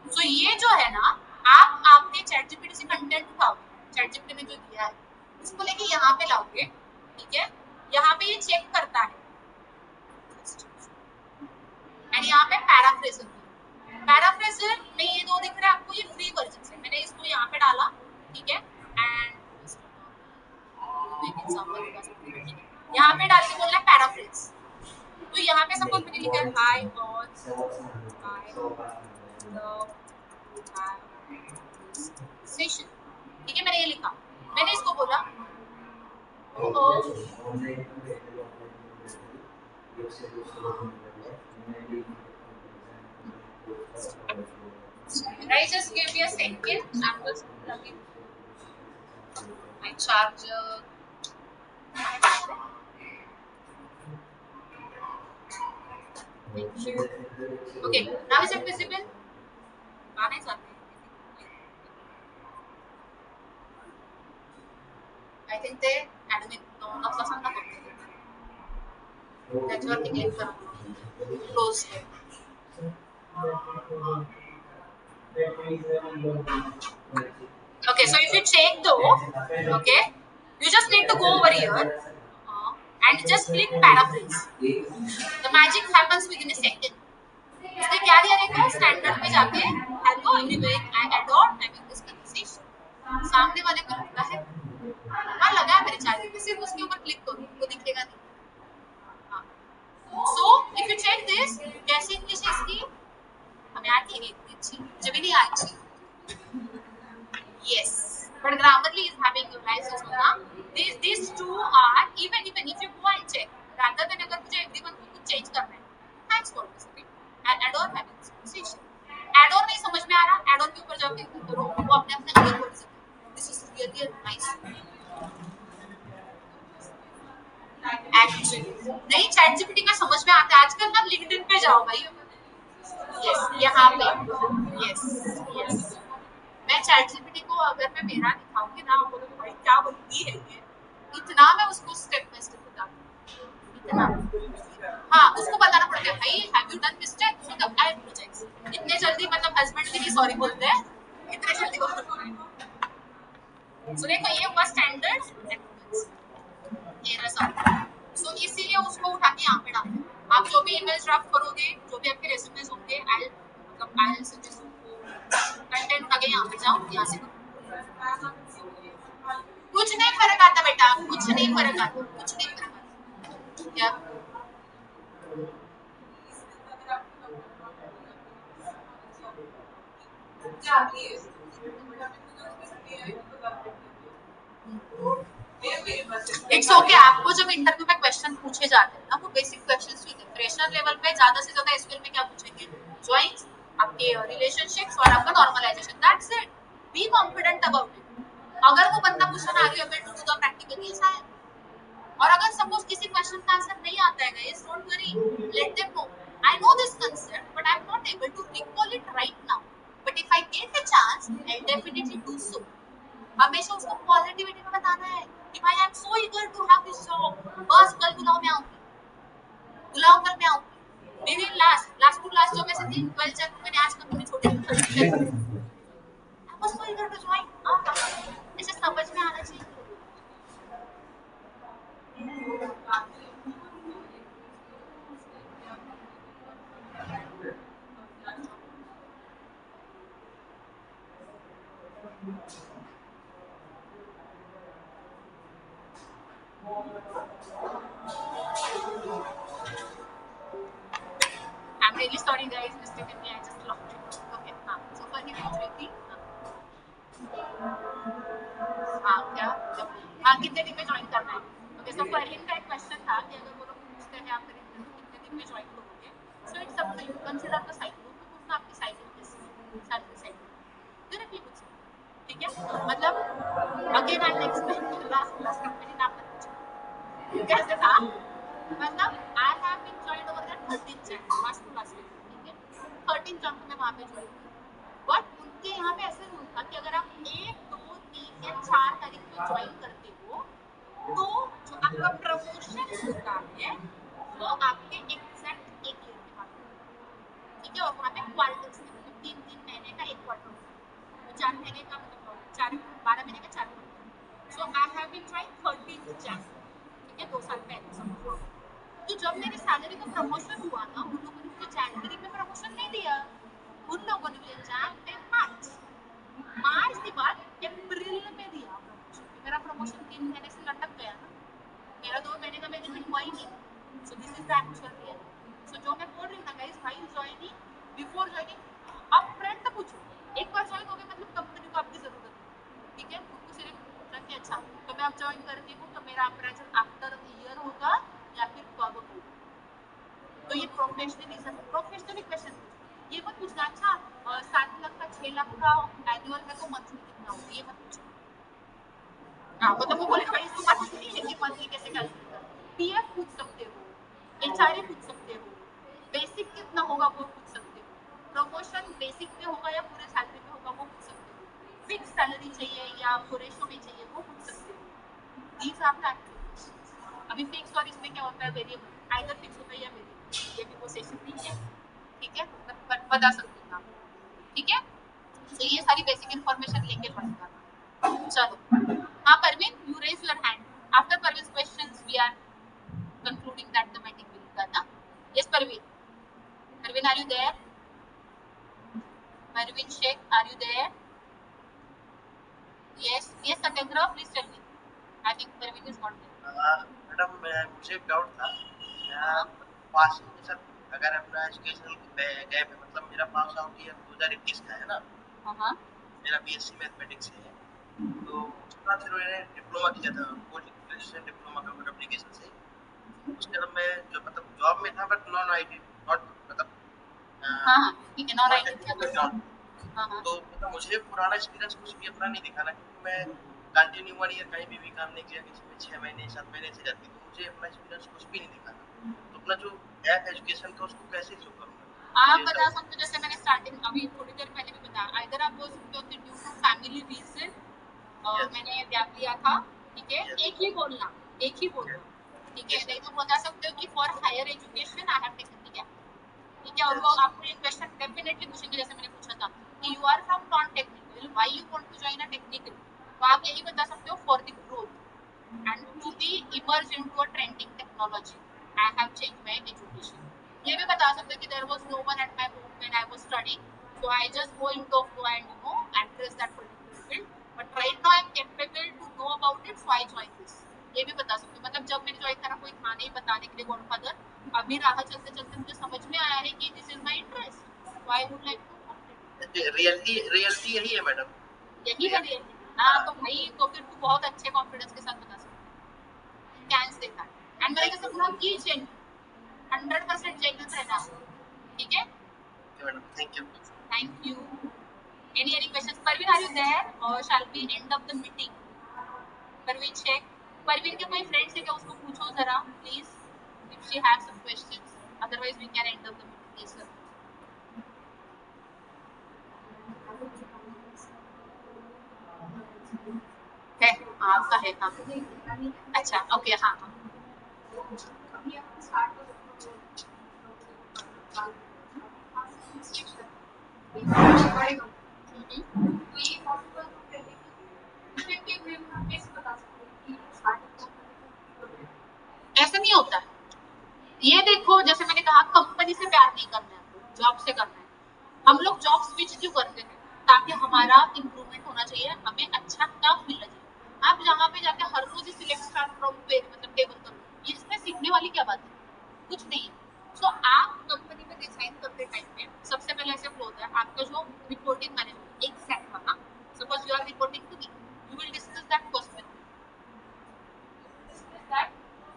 So ये जो है ना, आप आपने chat GPT से कंटेंट उठाओगे, चैट जीपीटी ने जो दिया है उसको लेके यहाँ पे लाओगे, ठीक है. यहाँ पे ये चेक करता है एंड यहाँ पे पैराफ्रेजर. पैराफ्रेजर में ये दो दिख रहा है आपको, ये फ्री वर्जन है. मैंने इसको यहाँ पे डाला, ठीक है. एंड यहाँ पे डाल के बोलना है पैराफ्रेज. तो यहाँ पे सपोज मैंने लिखा है हाय और सेशन, ठीक है. मैंने ये लिखा, मैंने इसको बोला right, just give me a second. I'm just plugging my charger. Okay, now is it visible? आने जाते हैं. I think ते admin दोन तासांना करते. त्याच्यावरती क्लिक करा, close. Okay, so if you check though, okay, you just need to go over here and just click paraphrase. The magic happens within a second. इसने क्या दिया रहेगा, स्टैंडर्ड में जाके hello everyone I adore having this conversation. सामने वाले को लगता है हाँ लगा है मेरे चार्जर पे, सिर्फ उसके ऊपर क्लिक करो, वो दिखेगा नहीं. So if you check this, कैसे इंग्लिश है इसकी हमें आती है इतनी अच्छी, मुझे भी नहीं आती. Yes, but Grammarly is having your license होना. These two are even if you go and check, rather than अगर मुझे everyone को कुछ change करना है, thanks for listening. Add-on having this conversation. Add-on नहीं समझ में आ रहा, add-on के ऊपर जाके करो, वो अपने अपने अलग बोल सकते हैं. This is really a nice. Actually, नहीं चैट जीपीटी का समझ में आता है. आजकल ना लिंक्डइन पे जाओ भाई. Yes, यहाँ पे. Yes. मैं चैट जीपीटी को अगर मैं मेरा दिखाऊंगी ना, बोलो भाई क्या बोलती है ये, इतना मैं उसको स्टेप बाय स्टेप बताऊंगी. इतना हाँ उसको बताना पड़ता है भाई have you done mistake, so the I apologise. इतने जल्दी मतलब हस्बैंड के लिए सॉरी बोलते हैं, इतने जल्दी बोलते. सो देखो ये हुआ स्टैंडर्ड. ये रहा. सो इसीलिए उसको उठा के यहाँ पे डाल दो। आप जो भी ईमेल ड्राफ्ट करोगे, जो भी आपके रेज्यूमेस होंगे, आई सजेस्ट कंटेंट उठा के यहाँ पे जाओ, यहाँ से करो। कुछ नहीं फर्क आता बेटा, कुछ नहीं फर्क आता, कुछ नहीं फर्क आता। क्या इट्स ओके। आपको जब इंटरव्यू में क्वेश्चन पूछे जाते हैं ना, वो बेसिक क्वेश्चंस होते हैं। फ्रेशर लेवल पे ज्यादा से ज्यादा एसक्यूएल में क्या पूछेंगे? ज्वाइंस, आपके रिलेशनशिप्स और आपका normalisation, that's it. Be confident about it. अगर वो बंदा पूछना ना, are you able to do the practical? Yes I am. और अगर सपोज किसी क्वेश्चन का आंसर नहीं आता है guys, don't worry, let them know I know this concept but I am not able to recall it right now, but if I get a chance I will definitely do so. हमेशा उसको positivity में बताना है कि भाई I am so eager to have this job, बस कल बुलाओ, मैं आऊंगी, बुलाओ कल मैं आऊंगी। मेरी लास्ट टू लास्ट जॉब ऐसे थी, 12 जनवरी को मैंने आज कंपनी छोड़ी, 30 जनवरी I was so eager to join. ऐसे समझ में आना चाहिए। I'm really sorry guys, mistakenly I just locked it. Okay, हाँ, so फनी पूछ रही थी। हाँ, क्या? हाँ, कितने दिन में ज्वाइन करना है? Okay, so फरहीन का एक क्वेश्चन था कि अगर वो लोग पूछते हैं आप कितने दिन में ज्वाइन करोगे? So it's up to you. Consider the cycle. तो पूछना आपकी cycle कैसी है? salary cycle. Directly पूछो, ठीक है? मतलब again I'll explain the last company नाम मत पूछो। कैसे था? मतलब I have been joined over there 13 Jan, last to last week, ठीक है? 13 Jan को मैं वहाँ पे ज्वाइन की। बट उनके यहाँ पे ऐसे रूल था कि अगर आप 1, 2, 3 या 4 तारीख को ज्वाइन करते हो, तो जो आपका प्रमोशन होता है वो आपके एग्जैक्ट 1 ईयर के बाद, ठीक है? और वहाँ पे क्वार्टर्स थे, मतलब 3-3 महीने का एक क्वार्टर होता है, तो 4 महीने का मतलब 12 महीने का 4 quarter. So I have been join 13 Jan, ठीक है? 2 साल पहले समझो। तो जब मेरी सैलरी का प्रमोशन हुआ ना, उन लोगों ने मुझे जनवरी में प्रमोशन नहीं दिया, उन लोगों ने मुझे जैन पे मार्च के बाद अप्रैल में दिया प्रमोशन। मेरा प्रमोशन 3 महीने से लटक गया ना, मेरा 2 महीने का बेनिफिट हुआ ही नहीं। So this is the actual reality. So जो मैं बोल रही हूँ ना गाइस, भाई ज्वाइनिंग, बिफोर ज्वाइनिंग आप फ्रेंड तो पूछो। एक बार ज्वाइन हो गए मतलब कंपनी को आपकी जरूरत है, ठीक है? उनको सिर्फ पूछना कि अच्छा तो मैं अब ज्वाइन करती हूँ, तो मेरा अप्रेजल आफ्टर ईयर होगा या फिर कब होगा? तो ये प्रोफेशनली क्वेश्चन ये मत पूछना। अच्छा 7 लाख का 6 लाख का एनुअल है तो मंथली कितना होगा, ये मत पूछो। हाँ, मतलब वो बोले भाई इसको पता नहीं है कि मंथली कैसे कैलकुलेट करना है। पीएफ पूछ सकते हो, एचआरए पूछ सकते हो, बेसिक कितना होगा वो पूछ सकते हो, प्रमोशन बेसिक पे होगा या पूरे सैलरी पे होगा वो पूछ सकते हो, फिक्स सैलरी चाहिए या आपको रेशो में चाहिए वो पूछ सकते हो। These are the actual questions. अभी फिक्स और इसमें क्या होता है, वेरिएबल, आइदर फिक्स होता है या वेरिएबल, ये नेगोशिएशन नहीं है, ठीक है? बता सकते हो आप, ठीक है? तो ये सारी बेसिक इन्फॉर्मेशन लेके ज्वाइन करना। चलो, हाँ Parveen, you raise your hand. After Parveen's questions we are concluding that the meeting will be done. Yes, Parveen. Parveen, are you there? Parveen Sheikh, are you there? Yes, yes, Satendra, please tell me. I think Parveen is not there. Madam मुझे एक doubt था, पास sir अगर अपना education गए पे मतलब मेरा pass out year 2021 का है ना, हाँ, मेरा बीएससी मैथमेटिक्स से है, तो उसके बाद फिर मैंने डिप्लोमा किया था post graduation diploma computer application से। उसके बाद मैं जो मतलब जॉब में था बट नॉन आईटी, नॉट मतलब हाँ, ठीक है, नॉन आईटी किया। हाँ, तो मतलब मुझे पुराना एक्सपीरियंस कुछ भी अपना नहीं दिखाना, क्योंकि मैं कंटिन्यू 1 ईयर कहीं भी काम नहीं किया, किसी में 6 महीने 7 महीने से जाती, तो मुझे अपना एक्सपीरियंस कुछ भी नहीं दिखाना। तो अपना जो गैप एजुकेशन था उसको कैसे शो करूँगा? आप बता सकते हो, जैसे मैंने स्टार्टिंग अभी थोड़ी देर पहले भी बताया, आइदर आप बोल सकते हो कि ड्यू टू फैमिली रीजन मैंने गैप लिया था, ठीक है? एक ही बोलना, ठीक है? नहीं तो बता सकते हो कि for higher education I have taken, ठीक है? और वो आपको एक क्वेश्चन डेफिनेटली पूछेंगे, जैसे मैंने पूछा था कि you are from non technical, why you want to join a technical, तो आप यही बता सकते हो for the growth, and to be immersed into a trending technology. I have changed my education. ये भी बता सकते कि there was no one at my home when I was studying, so I just go into a flow and address that particular field. But right now I'm capable to know about it, so I join this. ये भी बता सकते मतलब जब मैंने join करा कोई था नहीं बताने के लिए गॉडफादर, अभी राह चलते चलते मुझे समझ में आया है कि this is my interest, so I would like to reality यही है मैडम। यही है रियलिटी। हाँ तो भाई तो फिर तू बहुत अच्छे कॉन्फिडेंस के साथ बता सकता है कैन से था एंड मेरे से पूरा की चेंज 100% जेन्युइन रहना, ठीक है madam thank you. any questions Parveen, are you there or shall we end up the meeting? Parveen check, Parveen के कोई फ्रेंड्स है क्या उसको पूछो जरा please if she has some questions, otherwise we can end up the meeting. Yes sir है आपका है हाँ अच्छा ओके हाँ हाँ ऐसा नहीं होता है। ये देखो जैसे मैंने कहा कंपनी से प्यार नहीं करना है, जॉब से करना है। हम लोग जॉब स्विच क्यों करते हैं? ताकि हमारा इम्प्रूवमेंट होना चाहिए, हमें अच्छा काम मिलना चाहिए। आप जहाँ पे जाके हर रोज ही सिलेक्ट स्टार्ट फ्रॉम पे मतलब टेबल करो, इसमें सीखने वाली क्या बात है? कुछ नहीं है। सो आप कंपनी में डिजाइन करते टाइम में सबसे पहले ऐसे फ्लो होता है आपका जो रिपोर्टिंग मैनेजर एक सेट होगा। Suppose you are reporting to me, you will discuss that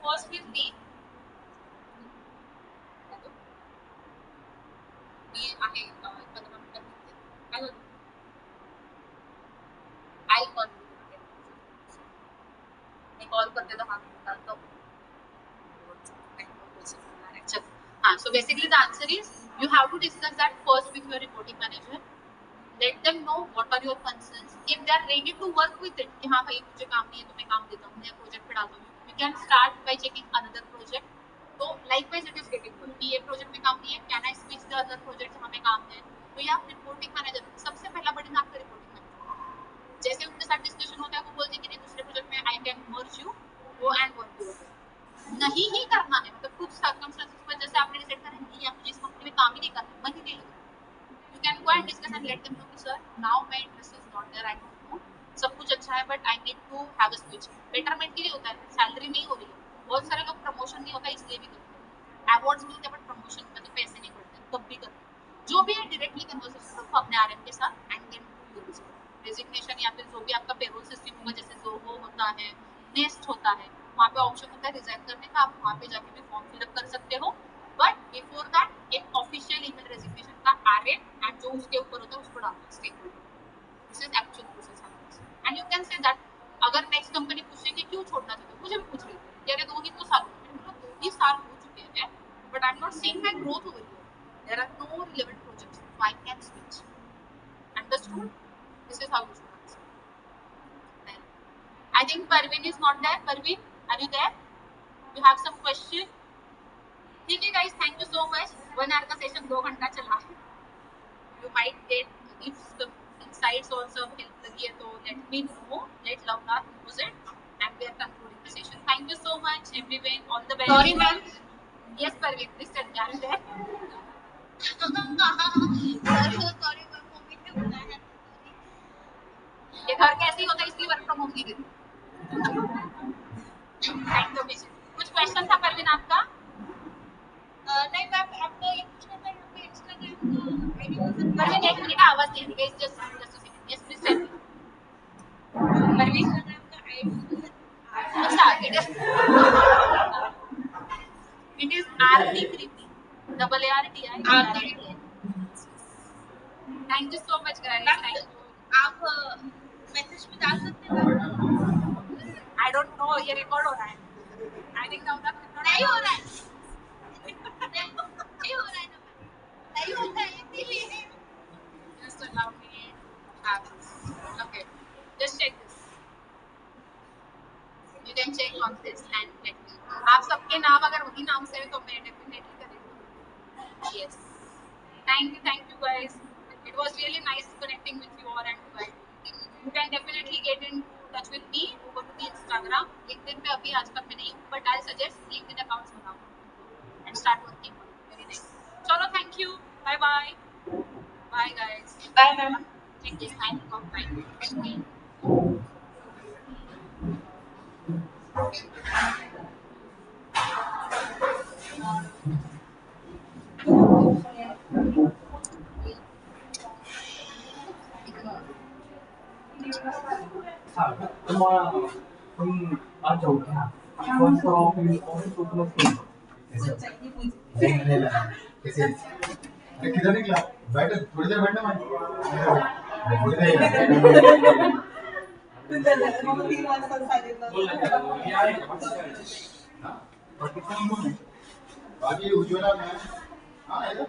first with me. मी आहे 15 मिनिटात आई कॉल मैं कॉल करते तो हाँ तो हाँ so basically the answer is you have to discuss that first with your reporting manager, let them know what are your concerns, if they are ready to work with it कि हाँ भाई मुझे काम नहीं है तो मैं काम देता हूँ या प्रोजेक्ट पे डालता हूँ, you can start by checking another project. तो likewise it is getting good कि ये प्रोजेक्ट में काम नहीं है, can I switch the other project जहाँ पे काम है? तो या रिपोर्टिंग मैनेजर सबसे पहला बटन आपका रिपोर्टिंग मैनेजर, जैसे उनके साथ डिस्कशन होता है वो बोलते हैं कि नहीं दूसरे प्रोजेक्ट में I can merge you go and work your नहीं ही करना है मतलब कुछ सर्कमस्टेंसेस की वजह से आपने डिसाइड करा नहीं आप जिस कंपनी में काम ही नहीं करना मन ही नहीं लगा, you can go and discuss and let them know कि sir now my interest is not there, I don't know सब कुछ अच्छा है but I need to have a switch. Betterment के लिए होता है, सैलरी नहीं हो रही है। बहुत सारे लोग प्रमोशन नहीं होता इसलिए भी करते हैं, अवार्ड्स मिलते हैं बट प्रमोशन में तो पैसे नहीं बढ़ते तब भी करते हैं। जो भी है डायरेक्टली कन्वर्सेशन रखो अपने आरएम के साथ and then do your resignation या फिर जो भी आपका पेरोल सिस्टम होगा जैसे जोहो होता है, नेस्ट होता है, वहाँ पे ऑप्शन होता है रिजाइन करने का, आप वहाँ पे जाके भी फॉर्म फिलअप कर सकते हो। बट बिफोर दैट एक ऑफिशियल ईमेल रेजिग्नेशन का आरएम एंड जो उसके ऊपर होता है उसको डालना stakeholder. This is actual process and you can say that अगर नेक्स्ट कंपनी पूछेगी क्यों छोड़ना चाहते हो, मुझे भी पूछ रही थी यार 2 ही तो साल हुए, मैंने बोला 2 ही साल हो चुके हैं but I am not seeing my growth over here, there are no relevant projects so I can switch. Understood? This is how you should answer. I think Parveen is not there. Parveen, are you there? You have some question? ठीक है guys, thank you so much. 1 hour का session 2 घंटा चला। You might get if some insights or some help लगी है तो let me know. Let Lavna knows it and we are concluding the session. Thank you so much everyone. All the best. Sorry ma'am. Yes Parveen, please tell me. Are you there? Sorry ma'am, mummy ने बुलाया। ये घर कैसे ही होता है इसलिए work from home नहीं देते। Thank you. कुछ क्वेश्चन था परवीन आपका? नहीं मैम आपको ये पूछना था यहाँ पे इंस्टाग्राम का आईडी परवीन 1 मिनट आवाज नहीं आ रही है just second. Yes please tell me Parveen Instagram का आईडी अच्छा it is Aarti Kriti double ARTI Aarti. Thank you so much guys. Thank you. आप मैसेज में डाल सकते हैं। आई डोंट नो ये रिकॉर्ड हो रहा है। आई थिंक नाउ दैट नहीं हो रहा है। नहीं हो रहा है ना, नहीं होता है इसीलिए just allow me okay just check this you can check on this and let me आप सबके नाम अगर वही नाम से है तो मैं डेफिनेटली करेंगे। Yes thank you guys, it was really nice connecting with you all and you can definitely get into touch with me, go to the Instagram. LinkedIn पे अभी आजकल मैं नहीं हूँ, but I suggest LinkedIn accounts बनाओ and start working. Very nice. चलो, thank you. Bye bye. Bye guys. Bye, ma'am. Take this time off bye. किधर निकला? बैठो, थोड़ी देर बैठना मैं. बाकी उज्ज्वला में हाँ आएगा.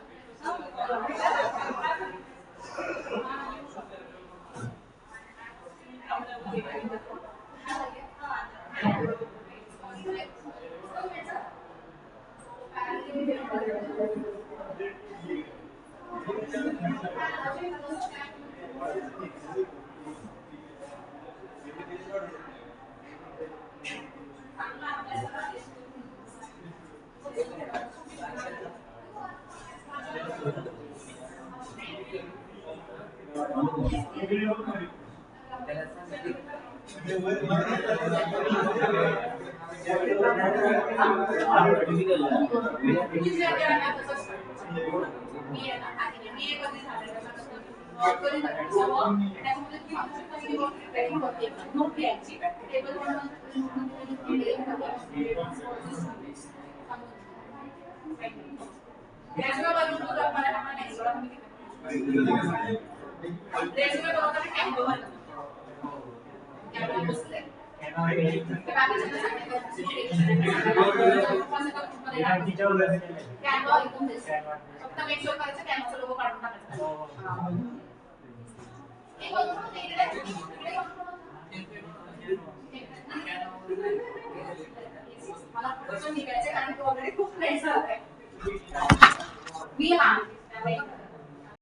मी